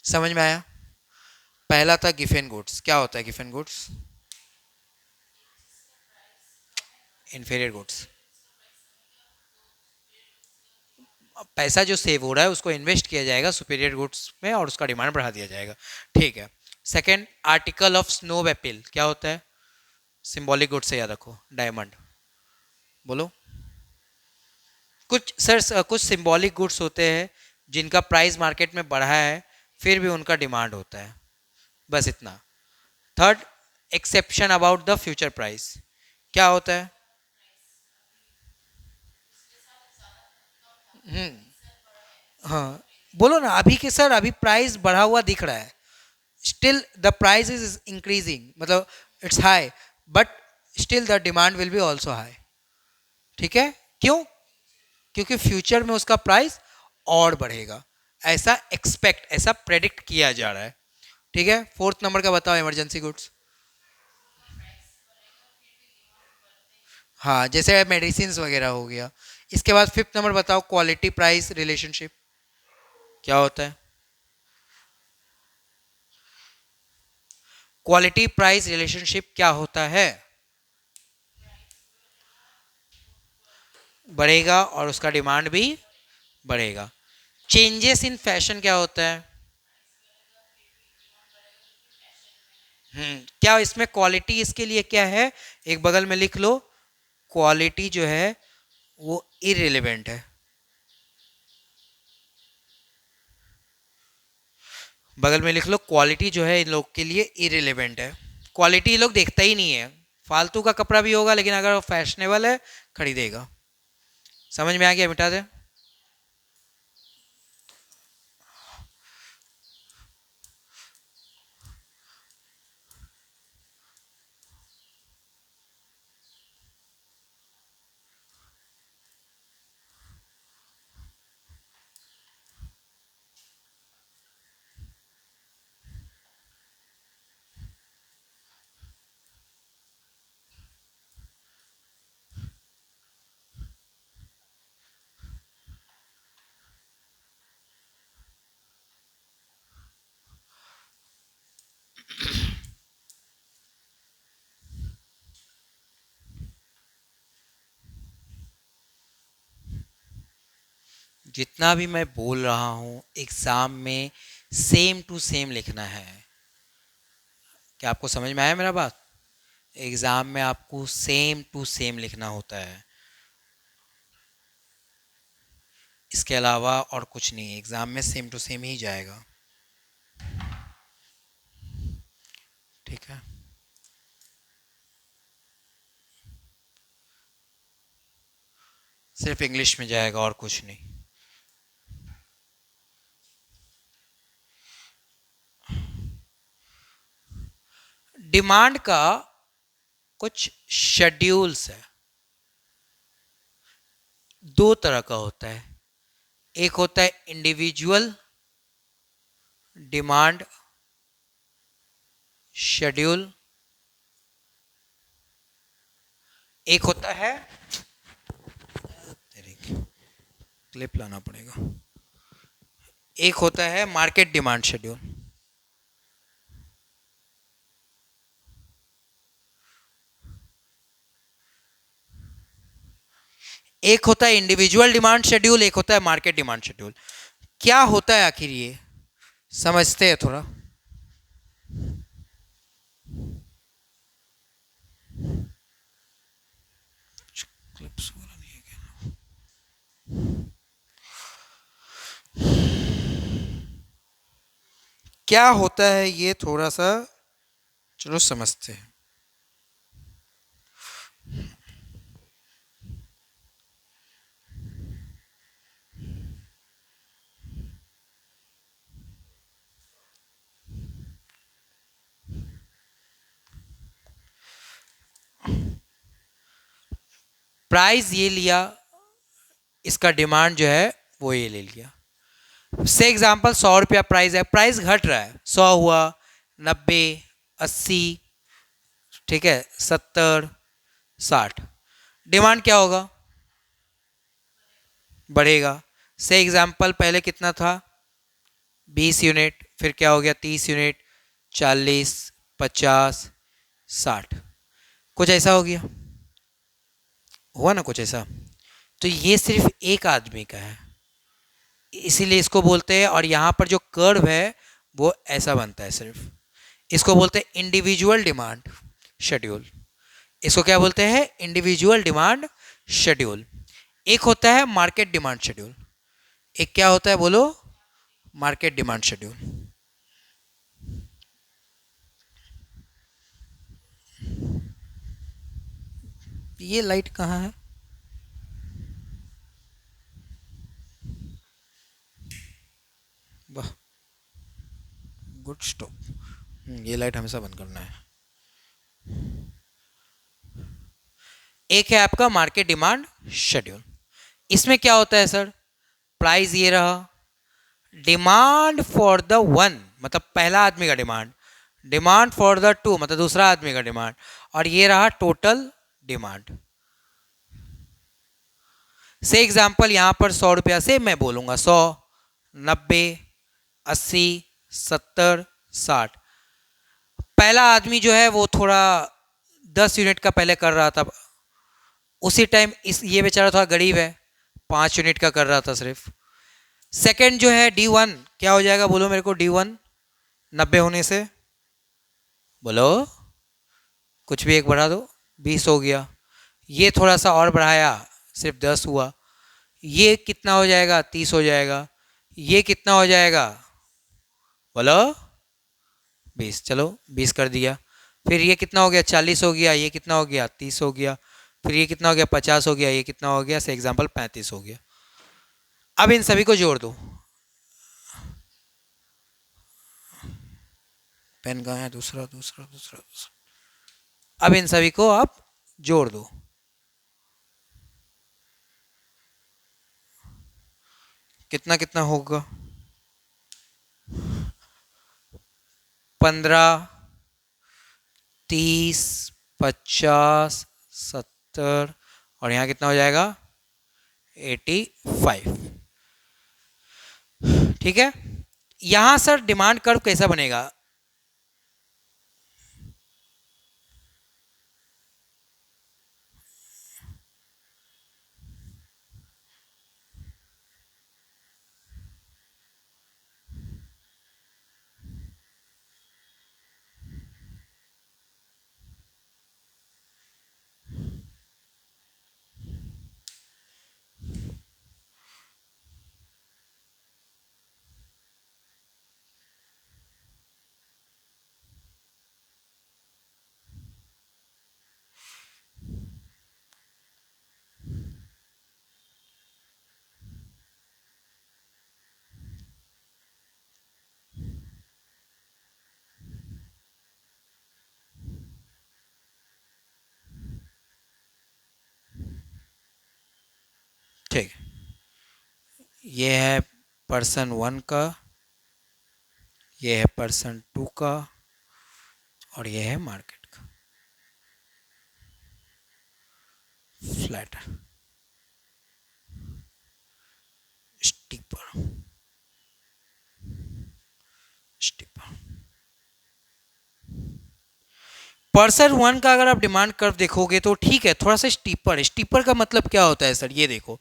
समझ में आया? पहला था गिफन गुड्स। क्या होता है गिफन गुड्स? Inferior goods. पैसा जो सेव हो रहा है उसको इन्वेस्ट किया जाएगा सुपीरियर गुड्स में और उसका डिमांड बढ़ा दिया जाएगा। ठीक है। Second, article of snow apple. क्या होता है? सिंबॉलिक गुड्स से याद रखो, डायमंड। बोलो। कुछ सर, कुछ सिंबॉलिक गुड्स होते हैं जिनका प्राइस मार्केट में बढ़ा है फिर भी उनका डिमांड होता है, बस इतना। Third, exception about the future price. क्या होता है? हाँ, बोलो ना। अभी के सर, अभी प्राइस बढ़ा हुआ दिख रहा है, still the price is increasing, मतलब it's high, but still the demand will be also high. ठीक है, क्यों? क्योंकि फ्यूचर में उसका प्राइस और बढ़ेगा, ऐसा एक्सपेक्ट, ऐसा प्रेडिक्ट किया जा रहा है। ठीक है, फोर्थ नंबर का बताओ, इमरजेंसी गुड्स। हाँ, जैसे मेडिसिन वगैरह हो गया। इसके बाद फिफ्थ नंबर बताओ, क्वालिटी प्राइस रिलेशनशिप। क्या होता है? क्वालिटी प्राइस रिलेशनशिप क्या होता है? बढ़ेगा और उसका डिमांड भी बढ़ेगा। चेंजेस इन फैशन क्या होता है? क्या इसमें क्वालिटी, इसके लिए क्या है, एक बगल में लिख लो, क्वालिटी जो है वो इरेलीवेंट है। बगल में लिख लो, क्वालिटी जो है इन लोग के लिए इरेलीवेंट है। क्वालिटी ये लोग देखता ही नहीं है। फालतू का कपड़ा भी होगा लेकिन अगर वो फैशनेबल है, खरीदेगा। समझ में आ गया? मिटा दे। जितना भी मैं बोल रहा हूँ एग्जाम में सेम टू सेम लिखना है। क्या आपको समझ में आया मेरा बात? एग्जाम में आपको सेम टू सेम लिखना होता है, इसके अलावा और कुछ नहीं। एग्जाम में सेम टू सेम ही जाएगा। ठीक है, सिर्फ इंग्लिश में जाएगा और कुछ नहीं। डिमांड का कुछ शेड्यूल्स है, दो तरह का होता है। एक होता है इंडिविजुअल डिमांड शेड्यूल, एक होता है, क्लिप लाना पड़ेगा, एक होता है मार्केट डिमांड शेड्यूल। एक होता है इंडिविजुअल डिमांड शेड्यूल, एक होता है मार्केट डिमांड शेड्यूल। क्या होता है आखिर ये, समझते हैं थोड़ा? क्लिप्स वगैरह नहीं है क्या? क्या होता है ये थोड़ा सा, चलो समझते हैं। प्राइस ये लिया, इसका डिमांड जो है वो ये ले लिया। से एग्जांपल 100 रुपया प्राइस है, प्राइस घट रहा है, 100 हुआ, 90, 80, ठीक है, 70, 60, डिमांड क्या होगा, बढ़ेगा। से एग्जांपल पहले कितना था, 20 यूनिट, फिर क्या हो गया 30 यूनिट, 40, 50, 60, कुछ ऐसा हो गया, हुआ ना कुछ ऐसा। तो ये सिर्फ एक आदमी का है, इसीलिए इसको बोलते हैं, और यहाँ पर जो कर्व है वो ऐसा बनता है सिर्फ, इसको बोलते हैं इंडिविजुअल डिमांड शेड्यूल। इसको क्या बोलते हैं, इंडिविजुअल डिमांड शेड्यूल। एक होता है मार्केट डिमांड शेड्यूल, एक क्या होता है बोलो, मार्केट डिमांड शेड्यूल। ये लाइट कहाँ है, वाह, गुड स्टॉप। ये लाइट हमेशा बंद करना है। एक है आपका मार्केट डिमांड शेड्यूल, इसमें क्या होता है सर, प्राइस ये रहा, डिमांड फॉर द वन मतलब पहला आदमी का demand, demand for the two मतलब दूसरा आदमी का डिमांड, और ये रहा टोटल डिमांड। से एग्जांपल यहां पर 100 रुपया से मैं बोलूंगा 100, 90, 80, 70, 60, पहला आदमी जो है वो थोड़ा 10 यूनिट का पहले कर रहा था, उसी टाइम इस ये बेचारा थोड़ा गरीब है, 5 यूनिट का कर रहा था सिर्फ। सेकंड जो है D1 क्या हो जाएगा बोलो मेरे को, D1 90 होने से बोलो, कुछ भी एक बढ़ा दो, 20 हो गया, ये थोड़ा सा और बढ़ाया सिर्फ 10 हुआ, ये कितना हो जाएगा 30 हो जाएगा, ये कितना हो जाएगा बोलो 20, चलो 20 कर दिया, फिर ये कितना हो गया 40 हो गया, ये कितना हो गया 30 हो गया, फिर ये कितना हो गया 50 हो गया, ये कितना हो गया से एग्जाम्पल 35 हो गया। अब इन सभी को जोड़ दो, पेन कहाँ है, दूसरा दूसरा दूसरा दूसरा, अब इन सभी को आप जोड़ दो, कितना कितना होगा, 15, 30, 50, 70, और यहाँ कितना हो जाएगा 85, ठीक है। यहां सर डिमांड कर्व कैसा बनेगा, ठीक, ये है पर्सन 1 का, ये है पर्सन 2 का, और ये है मार्केट का फ्लैटर स्टीपर स्टीपर। पर्सन 1 का अगर आप डिमांड कर्व देखोगे तो ठीक है, थोड़ा सा स्टीपर है, स्टीपर का मतलब क्या होता है सर, ये देखो,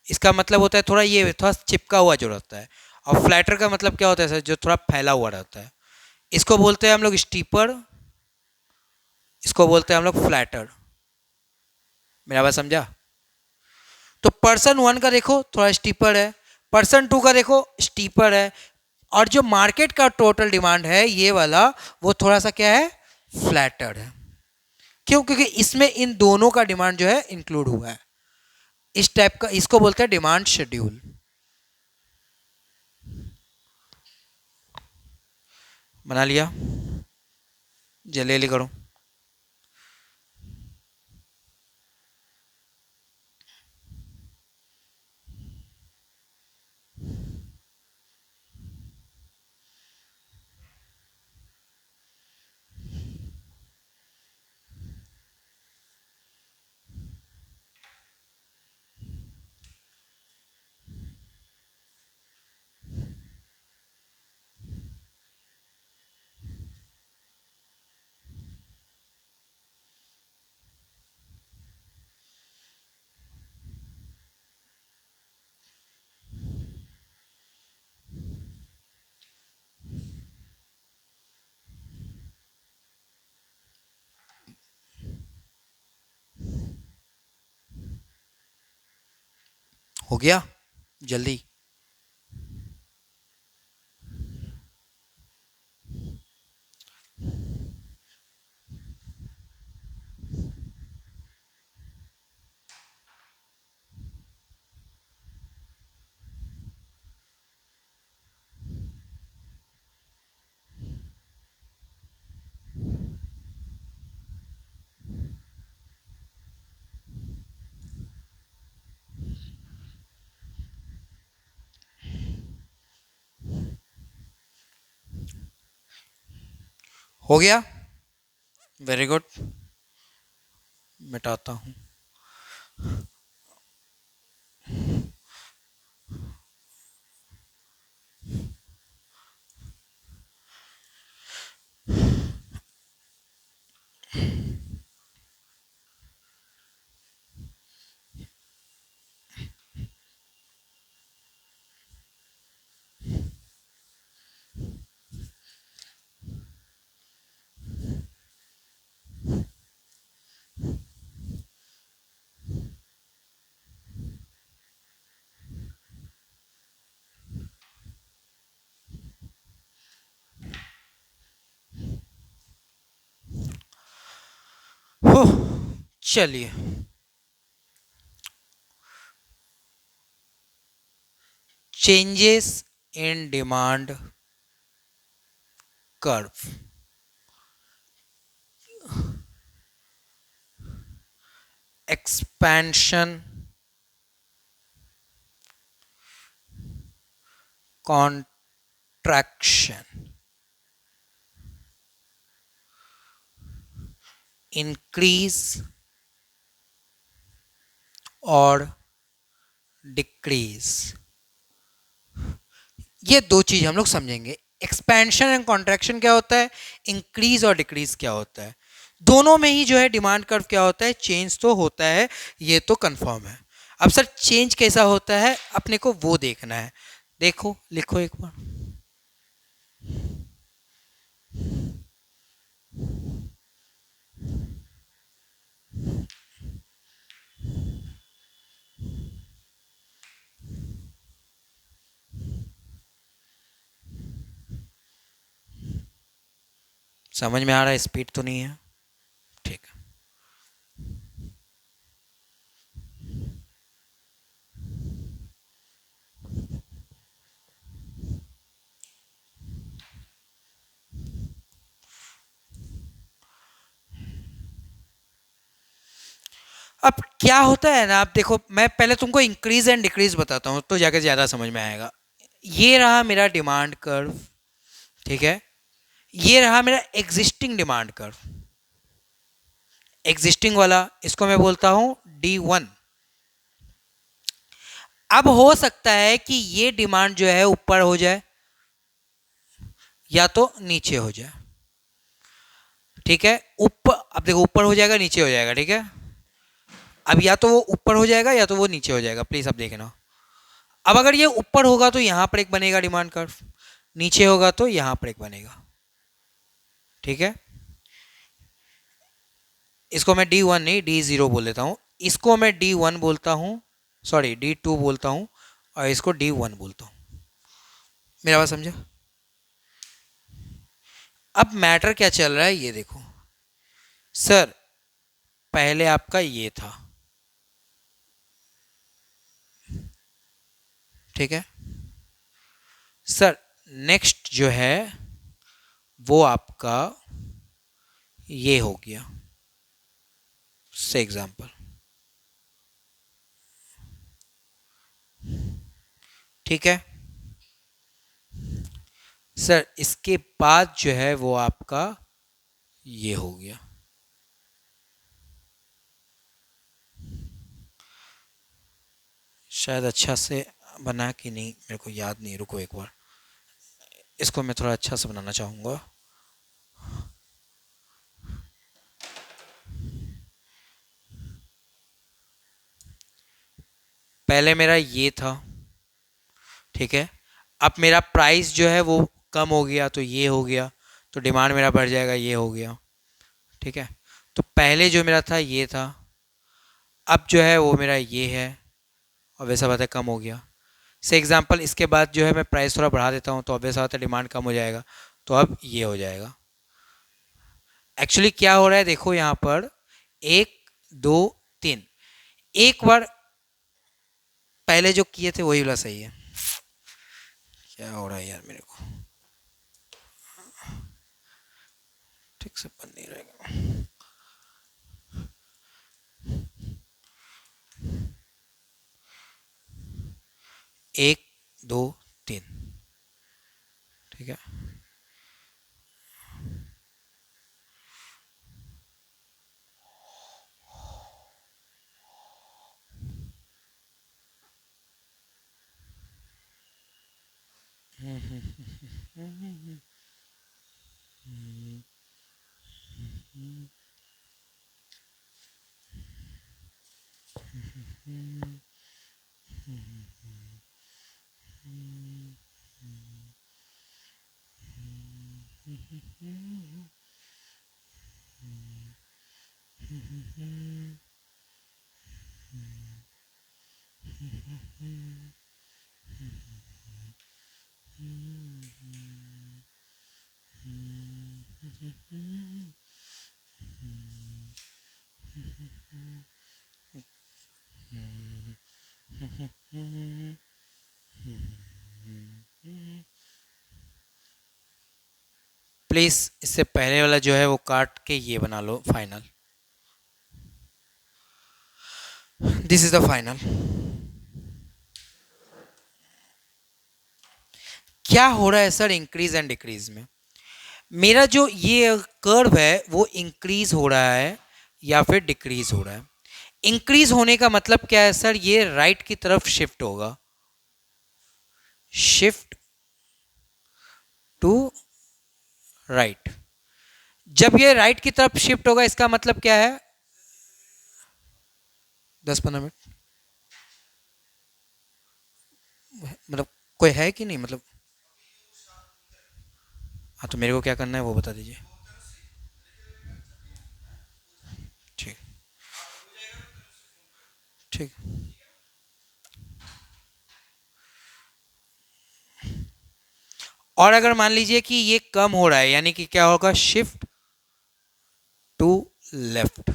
इसका मतलब होता है थोड़ा ये थोड़ा चिपका हुआ जो रहता है, और फ्लैटर का मतलब क्या होता है सर, जो थोड़ा फैला हुआ रहता है, इसको बोलते हैं हम लोग स्टीपर, इसको बोलते हैं हम लोग फ्लैटर। मेरा बात समझा, तो पर्सन 1 का देखो थोड़ा स्टीपर है, पर्सन 2 का देखो स्टीपर है, और जो मार्केट का टोटल डिमांड है ये वाला वो थोड़ा सा क्या है, फ्लैटर है। क्यों, क्योंकि इसमें इन दोनों का डिमांड जो है इंक्लूड हुआ है, इस टाइप का, इसको बोलते हैं डिमांड शेड्यूल। बना लिया, जल्दी जल्दी करो। हो गया जल्दी। हो गया, वेरी गुड। मिटाता हूँ। हो, चलिए। Changes in demand curve, expansion, contraction, increase और डिक्रीज, ये दो चीज हम लोग समझेंगे। एक्सपेंशन एंड कॉन्ट्रैक्शन क्या होता है, इंक्रीज और डिक्रीज क्या होता है। दोनों में ही जो है डिमांड कर्व क्या होता है, चेंज तो होता है, ये तो कंफर्म है। अब सर चेंज कैसा होता है अपने को वो देखना है। देखो लिखो एक बार। समझ में आ रहा है, स्पीड तो नहीं है, ठीक है। अब क्या होता है ना, आप देखो, मैं पहले तुमको इंक्रीज एंड डिक्रीज बताता हूं तो जाकर ज्यादा समझ में आएगा। ये रहा मेरा डिमांड कर्व, ठीक है। ये रहा मेरा एग्जिस्टिंग डिमांड कर्व, एग्जिस्टिंग वाला, इसको मैं बोलता हूं D1। अब हो सकता है कि ये डिमांड जो है ऊपर हो जाए या तो नीचे हो जाए, ठीक है। ऊपर, अब देखो ऊपर हो जाएगा नीचे हो जाएगा, ठीक है। अब या तो वो ऊपर हो जाएगा या तो वो नीचे हो जाएगा, प्लीज अब देखना। अब अगर ये ऊपर होगा तो यहां पर एक बनेगा डिमांड कर्व, नीचे होगा तो यहां पर एक बनेगा, ठीक है। इसको मैं D1 नहीं D0 बोल देता हूं, इसको मैं D1 बोलता हूं, सॉरी D2 बोलता हूं, और इसको D1 बोलता हूं। मेरा बात समझा। अब मैटर क्या चल रहा है ये देखो। सर पहले आपका ये था, ठीक है। सर नेक्स्ट जो है वो आपका ये हो गया, से एग्जांपल, ठीक है। सर इसके बाद जो है वो आपका ये हो गया। शायद अच्छा से बना कि नहीं मेरे को याद नहीं, रुको एक बार, इसको मैं थोड़ा अच्छा से बनाना चाहूँगा। पहले मेरा ये था, ठीक है। अब मेरा प्राइस जो है वो कम हो गया तो ये हो गया, तो डिमांड मेरा बढ़ जाएगा, ये हो गया, ठीक है। तो पहले जो मेरा था ये था, अब जो है वो मेरा ये है, और वैसा बात है कम हो गया। से एग्जांपल इसके बाद जो है मैं प्राइस थोड़ा बढ़ा देता हूँ तो अब वैसा होता है डिमांड कम हो जाएगा, तो अब ये हो जाएगा। एक्चुअली क्या हो रहा है देखो यहाँ पर 1 2 3, एक बार पहले जो किए थे वही वाला सही है। क्या हो रहा है यार मेरे को ठीक से बन नहीं रहेगा। 1 2 3 ठीक है। प्लीज इससे पहले वाला जो है वो काट के ये बना लो final. This is the final. क्या हो रहा है सर इंक्रीज एंड डिक्रीज में? मेरा जो ये कर्व है वो इंक्रीज हो रहा है या फिर डिक्रीज हो रहा है? इंक्रीज होने का मतलब क्या है सर? ये राइट की तरफ शिफ्ट होगा, शिफ्ट टू राइट। जब ये राइट की तरफ शिफ्ट होगा इसका मतलब क्या है? 10 15 मिनट मतलब कोई है कि नहीं मतलब? हाँ तो मेरे को क्या करना है वो बता दीजिए। ठीक ठीक। और अगर मान लीजिए कि ये कम हो रहा है यानी कि क्या होगा? शिफ्ट टू लेफ्ट,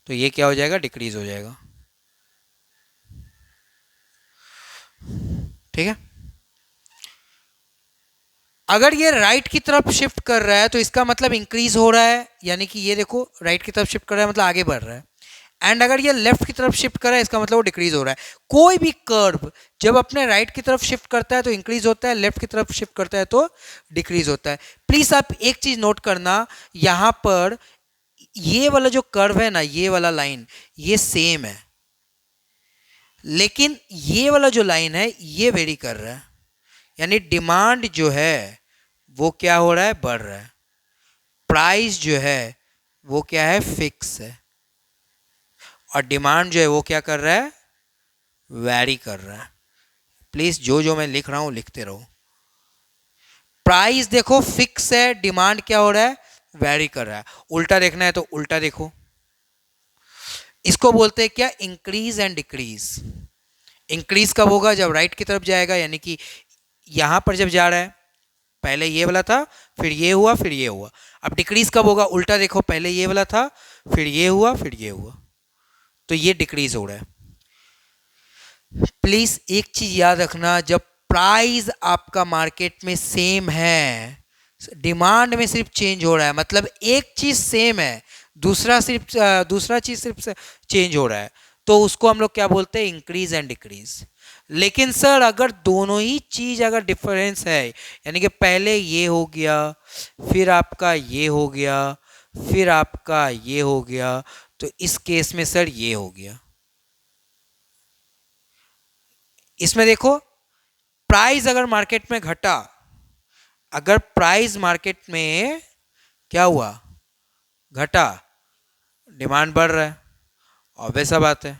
तो ये क्या हो जाएगा? डिक्रीज हो जाएगा। ठीक है। अगर ये राइट की तरफ शिफ्ट कर रहा है तो इसका मतलब इंक्रीज हो रहा है, यानी कि ये देखो राइट की तरफ शिफ्ट कर रहा है मतलब आगे बढ़ रहा है। एंड अगर ये लेफ्ट की तरफ शिफ्ट कर रहा है इसका मतलब वो डिक्रीज हो रहा है। कोई भी कर्व जब अपने राइट की तरफ शिफ्ट करता है तो इंक्रीज होता है, लेफ्ट की तरफ शिफ्ट करता है तो डिक्रीज होता है। प्लीज आप एक चीज नोट करना, यहां पर ये वाला जो कर्व है ना, ये वाला लाइन ये सेम है, लेकिन ये वाला जो लाइन है ये वेरी कर रहा है, यानी डिमांड जो है वो क्या हो रहा है? बढ़ रहा है। प्राइस जो है वो क्या है? फिक्स है। और डिमांड जो है वो क्या कर रहा है? वैरी कर रहा है। प्लीज जो जो मैं लिख रहा हूं लिखते रहो। प्राइस देखो फिक्स है, डिमांड क्या हो रहा है? वैरी कर रहा है। उल्टा देखना है तो उल्टा देखो। इसको बोलते हैं क्या? Increase and decrease. इंक्रीज कब होगा? जब राइट की तरफ जाएगा, यानी कि यहां पर जब जा रहा है, पहले ये वाला था फिर ये हुआ फिर ये हुआ। अब डिक्रीज कब होगा? उल्टा देखो, पहले ये वाला था फिर ये हुआ फिर ये हुआ, तो ये डिक्रीज हो रहा है। प्लीज एक चीज याद रखना, जब प्राइस आपका मार्केट में सेम है, डिमांड में सिर्फ चेंज हो रहा है, मतलब एक चीज सेम है दूसरा चीज सिर्फ चेंज हो रहा है, तो उसको हम लोग क्या बोलते हैं? Increase and decrease. लेकिन सर अगर दोनों ही चीज अगर डिफरेंस है, यानी कि पहले ये हो गया फिर आपका ये हो गया फिर आपका ये हो गया, तो इस केस में सर ये हो गया। इसमें देखो प्राइस अगर मार्केट में घटा, अगर प्राइस मार्केट में क्या हुआ? घटा, डिमांड बढ़ रहा है, और वैसा बात है।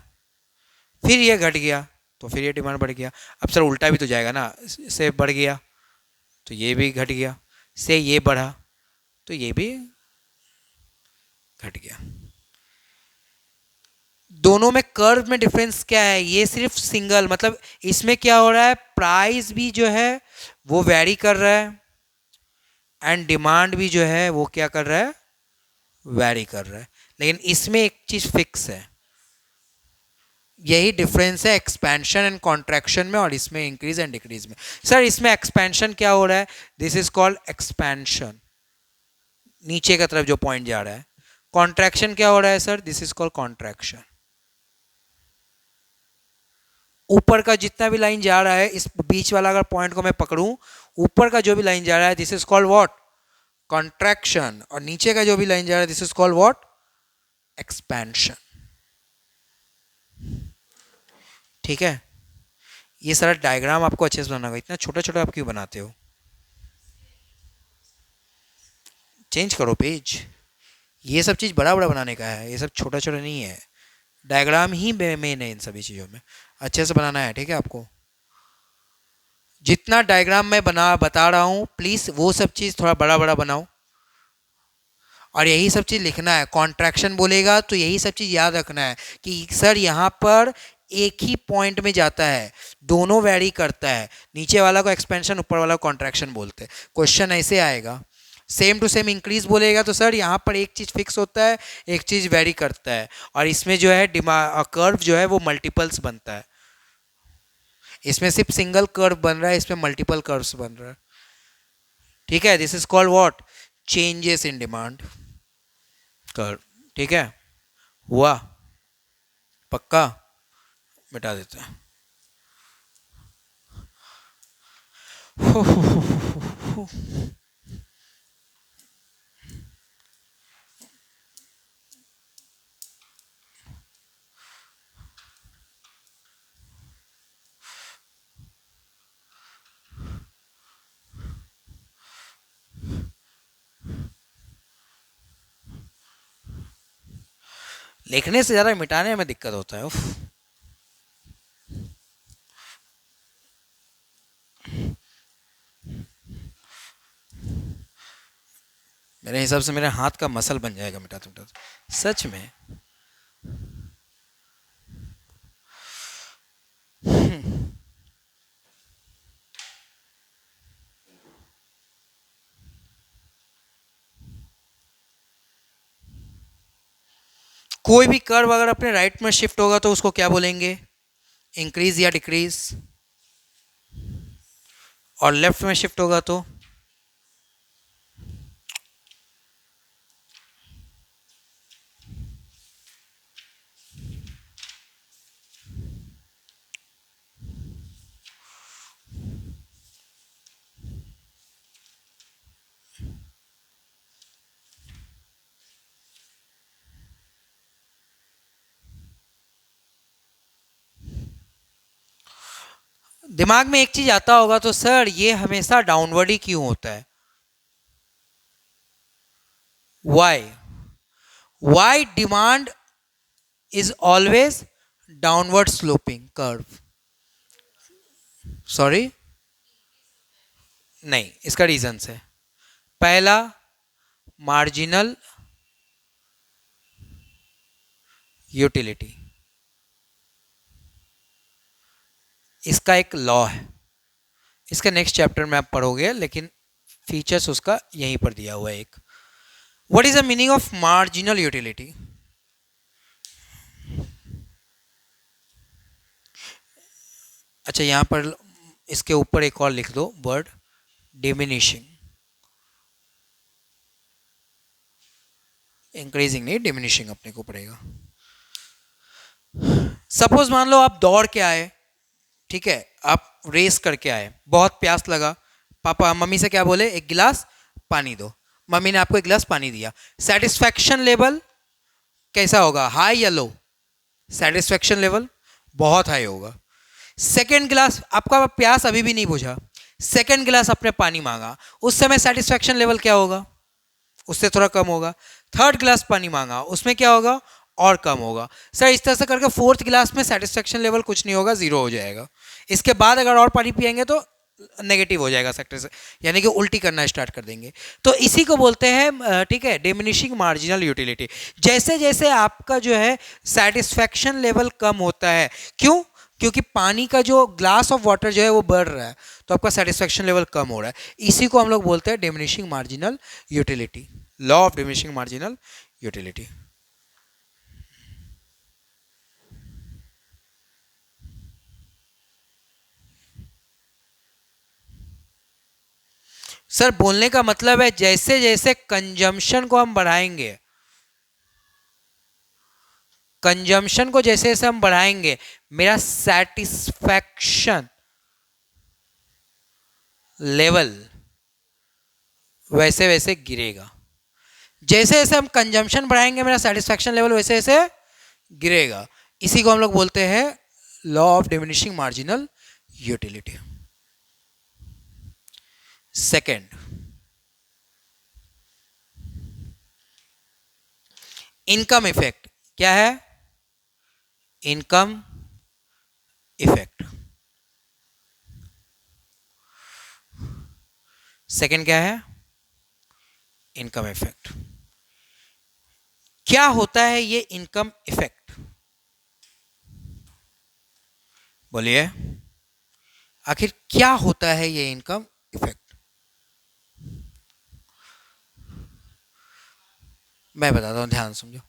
फिर ये घट गया तो फिर ये डिमांड बढ़ गया। अब सर उल्टा भी तो जाएगा ना, से बढ़ गया तो ये भी घट गया, से ये बढ़ा तो ये भी घट गया। दोनों में कर्व में डिफरेंस क्या है, ये सिर्फ सिंगल, मतलब इसमें क्या हो रहा है, प्राइस भी जो है वो वैरी कर रहा है एंड डिमांड भी जो है वो क्या कर रहा है, वैरी कर रहा है, लेकिन इसमें एक चीज फिक्स है। यही डिफरेंस है एक्सपेंशन एंड कॉन्ट्रैक्शन में और इसमें इंक्रीज एंड डिक्रीज में। सर इसमें एक्सपेंशन क्या हो रहा है, दिस इज कॉल्ड एक्सपेंशन, नीचे की तरफ जो पॉइंट जा रहा है। कॉन्ट्रैक्शन क्या हो रहा है sir, this is called contraction. ऊपर का जितना भी लाइन जा रहा है, इस बीच वाला अगर पॉइंट को मैं पकड़ूं, ऊपर का जो भी लाइन जा रहा है this is called what, contraction, और नीचे का जो भी लाइन जा रहा है this is called what, expansion. ठीक है, ये सारा डायग्राम आपको अच्छे से बनाना होगा, इतना छोटा छोटा आप क्यों बनाते हो, चेंज करो पेज। ये सब चीज़ बड़ा बड़ा बनाने का है, ये सब छोटा छोटा नहीं है, डायग्राम ही मेन है इन सभी चीज़ों में, अच्छे से बनाना है। ठीक है, आपको जितना डायग्राम मैं बता रहा हूँ प्लीज़ वो सब चीज़ थोड़ा बड़ा बड़ा बनाओ, और यही सब चीज़ लिखना है। कॉन्ट्रैक्शन बोलेगा तो यही सब चीज़ याद रखना है कि सर यहाँ पर एक ही पॉइंट में जाता है, दोनों वैरी करता है, नीचे वाला को एक्सपेंशन ऊपर वाला को कॉन्ट्रैक्शन बोलते हैं। क्वेश्चन ऐसे आएगा। सेम टू सेम इंक्रीज बोलेगा तो सर यहाँ पर एक चीज़ फिक्स होता है, एक चीज़ वैरी करता है, और इसमें जो है कर्व जो है वो मल्टीपल्स बनता है। इसमें सिर्फ सिंगल कर्व बन रहा है, इसमें मल्टीपल कर्व्स बन रहा है। ठीक है, this is called what, changes in demand curve. ठीक है, हुआ पक्का, मिटा देते हैं। लिखने से ज़्यादा मिटाने में दिक्कत होता है। उफ। मेरे हिसाब से मेरे हाथ का मसल बन जाएगा मिटाते मिटाते, सच में। कोई भी कर्व अगर अपने राइट में शिफ्ट होगा तो उसको क्या बोलेंगे, इंक्रीज या डिक्रीज, और लेफ्ट में शिफ्ट होगा तो दिमाग में एक चीज आता होगा तो सर ये हमेशा डाउनवर्ड ही क्यों होता है, why, why demand is always downward sloping curve. Sorry, नहीं, इसका रीजन है, पहला मार्जिनल यूटिलिटी, इसका एक लॉ है, इसका नेक्स्ट चैप्टर में आप पढ़ोगे, लेकिन फीचर्स उसका यहीं पर दिया हुआ है एक। What is the meaning of marginal utility, अच्छा यहां पर इसके ऊपर एक और लिख दो वर्ड, डिमिनिशिंग, इंक्रीजिंग नहीं, डिमिनिशिंग अपने को पड़ेगा। सपोज मान लो आप दौड़ के आए, ठीक है, आप रेस करके आए, बहुत प्यास लगा, पापा मम्मी से क्या बोले, एक गिलास पानी दो, मम्मी ने आपको एक गिलास पानी दिया, सेटिस्फैक्शन लेवल कैसा होगा, हाई या लो, सेटिस्फैक्शन लेवल बहुत हाई होगा। सेकेंड गिलास, आपका प्यास अभी भी नहीं बुझा, सेकेंड गिलास आपने पानी मांगा, उस समय सेटिस्फैक्शन लेवल क्या होगा, उससे थोड़ा कम होगा। थर्ड गिलास पानी मांगा, उसमें क्या होगा, और कम होगा। सर इस तरह से करके फोर्थ गिलास में सेटिस्फैक्शन लेवल कुछ नहीं होगा, जीरो हो जाएगा। इसके बाद अगर और पानी पिएंगे तो नेगेटिव हो जाएगा सेक्टर से, यानी कि उल्टी करना स्टार्ट कर देंगे। तो इसी को बोलते हैं ठीक है डिमिनिशिंग मार्जिनल यूटिलिटी। जैसे जैसे आपका जो है सेटिस्फैक्शन लेवल कम होता है, क्यों? क्योंकि पानी का जो ग्लास ऑफ वाटर जो है वो बढ़ रहा है, तो आपका सेटिस्फैक्शन लेवल कम हो रहा है। इसी को हम लोग बोलते हैं diminishing marginal utility, law of diminishing marginal utility. Sir बोलने का मतलब है जैसे जैसे कंजम्पशन को हम बढ़ाएंगे, कंजम्पशन को जैसे जैसे हम बढ़ाएंगे, मेरा सेटिस्फैक्शन लेवल वैसे वैसे गिरेगा। जैसे जैसे हम कंजम्पशन बढ़ाएंगे मेरा सेटिस्फैक्शन लेवल वैसे वैसे गिरेगा। इसी को हम लोग बोलते हैं law of diminishing marginal utility. Second, income effect. क्या है? Income effect. सेकंड क्या है? Income effect. क्या होता है ये इनकम इफेक्ट? बोलिए, आखिर क्या होता है ये इनकम इफेक्ट? मैं बताता हूं, ध्यान समझो।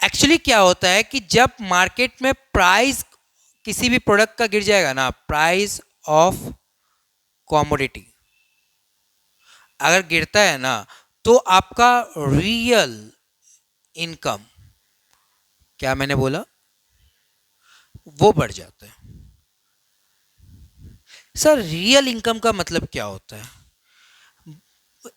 एक्चुअली क्या होता है कि जब मार्केट में प्राइस किसी भी प्रोडक्ट का गिर जाएगा ना, प्राइस ऑफ कॉमोडिटी अगर गिरता है ना, तो आपका रियल इनकम, क्या मैंने बोला, वो बढ़ जाता है। सर रियल इनकम का मतलब क्या होता है?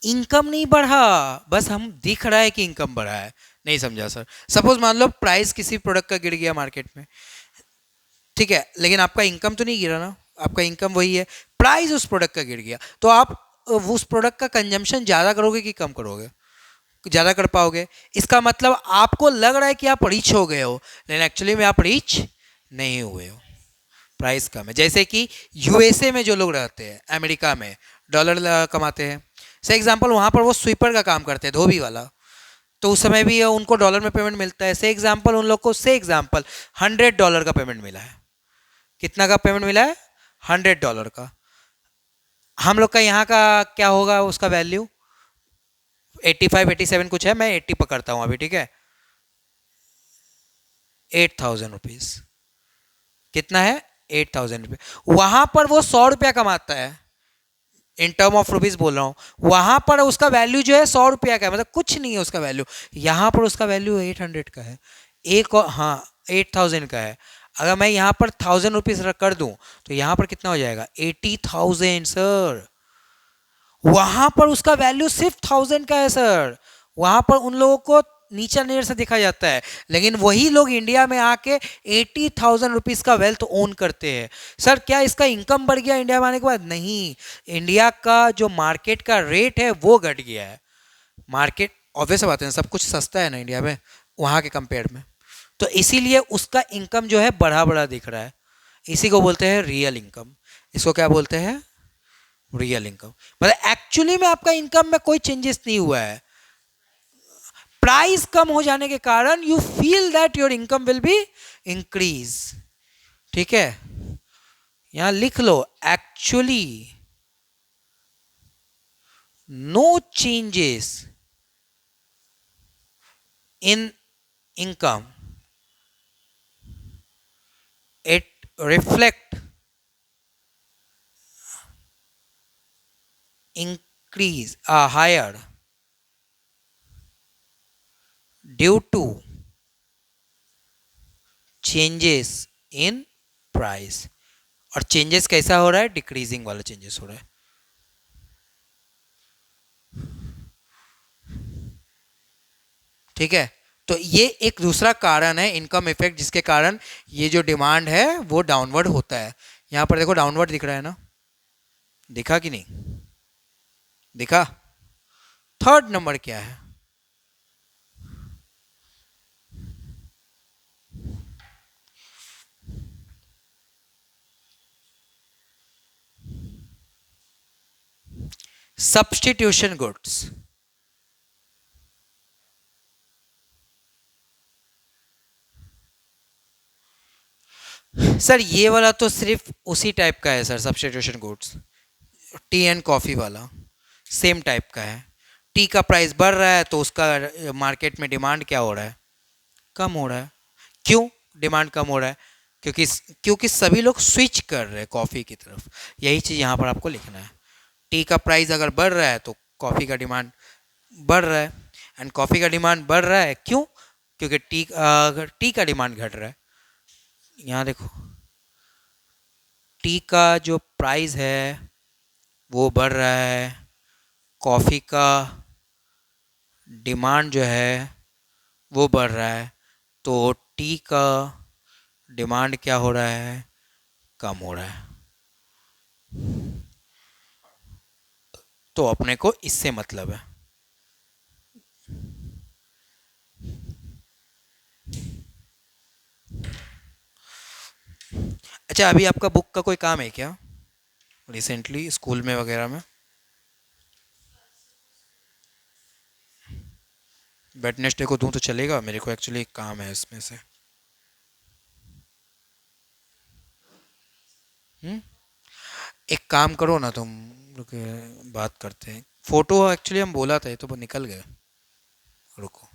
इनकम नहीं बढ़ा, बस हम दिख रहा है कि इनकम बढ़ा है। नहीं समझा सर। सपोज मान लो प्राइस किसी प्रोडक्ट का गिर गया मार्केट में, ठीक है, लेकिन आपका इनकम तो नहीं गिरा ना, आपका इनकम वही है। प्राइस उस प्रोडक्ट का गिर गया, तो आप उस प्रोडक्ट का कंजम्पशन ज़्यादा करोगे कि कम करोगे? ज़्यादा कर पाओगे। इसका मतलब आपको लग रहा है कि आप रिच हो गए हो, लेकिन एक्चुअली में आप रिच नहीं हुए हो, प्राइस कम है। जैसे कि यूएसए में जो लोग रहते हैं, अमेरिका में डॉलर कमाते हैं, से एग्जांपल वहाँ पर वो स्वीपर का काम करते हैं, धोबी वाला, तो उस समय भी उनको डॉलर में पेमेंट मिलता है। से एग्जांपल उन लोग को से एग्जांपल $100 का पेमेंट मिला है। कितना का पेमेंट मिला है? $100 का। हम लोग का यहाँ का क्या होगा उसका वैल्यू? 85 87 कुछ है, मैं 80 पकड़ता हूँ अभी, ठीक है। 8,000 रुपीज। कितना है? 8,000 रुपये। वहां पर वो 100 रुपया कमाता है, इन टर्म ऑफ रुपीज बोल रहा हूं। वहां पर उसका वैल्यू जो है 100 रुपया का है, मतलब कुछ नहीं है उसका वैल्यू। यहां पर उसका वैल्यू 800 का है, एक और हाँ 8,000 का है। अगर मैं यहाँ पर 1,000 रुपीज कर दूं तो यहाँ पर कितना हो जाएगा? 80,000 सर। वहां पर उसका वैल्यू सिर्फ 1,000 का है सर। वहां पर उन लोगों को नीचा नजर से देखा जाता है, लेकिन वही लोग इंडिया में आके 80,000 रुपीज का वेल्थ ओन करते हैं। सर क्या इसका इनकम बढ़ गया इंडिया में आने के बाद? नहीं, इंडिया का जो मार्केट का रेट है वो घट गया है। मार्केट ऑब्वियस बात है, सब कुछ सस्ता है ना इंडिया में वहां के कंपेयर में, तो इसीलिए उसका इनकम जो है बढ़ा बढ़ा दिख रहा है। इसी को बोलते हैं रियल इनकम। इसको क्या बोलते हैं? Real income. मतलब एक्चुअली में आपका इनकम में कोई चेंजेस नहीं हुआ है, प्राइस कम हो जाने के कारण you feel that your income will be increase. ठीक है, यहां लिख लो, actually no changes in income, it reflect increase higher due to changes in price। और चेंजेस कैसा हो रहा है? डिक्रीजिंग वाला चेंजेस हो रहा है। ठीक है, तो ये एक दूसरा कारण है इनकम इफेक्ट, जिसके कारण ये जो डिमांड है वो डाउनवर्ड होता है। यहां पर देखो डाउनवर्ड दिख रहा है ना, दिखा कि नहीं दिखा? थर्ड नंबर क्या है? Substitution goods. सर ये वाला तो सिर्फ उसी टाइप का है sir, substitution goods, T and coffee वाला सेम टाइप का है। टी का प्राइस बढ़ रहा है तो उसका मार्केट में डिमांड क्या हो रहा है, कम हो रहा है। क्यों डिमांड कम हो रहा है, क्योंकि क्योंकि सभी लोग स्विच कर रहे हैं कॉफ़ी की तरफ। यही चीज़ यहाँ पर आपको लिखना है। टी का प्राइस अगर बढ़ रहा है तो कॉफ़ी का डिमांड बढ़ रहा है, एंड कॉफ़ी का डिमांड बढ़ रहा है क्यों, क्योंकि अगर टी का डिमांड घट रहा है। यहाँ देखो, टी का जो प्राइस है वो बढ़ रहा है, कॉफ़ी का डिमांड जो है वो बढ़ रहा है, तो टी का डिमांड क्या हो रहा है, कम हो रहा है। तो अपने को इससे मतलब है। अच्छा, अभी आपका बुक का कोई काम है क्या रिसेंटली स्कूल में वगैरह में? वेडनेसडे को दूं तो चलेगा, मेरे को एक्चुअली एक काम है इसमें से। हम्म? एक काम करो ना तुम, रुके बात करते हैं। फोटो एक्चुअली हम बोला था, ये तो वो निकल गए। रुको।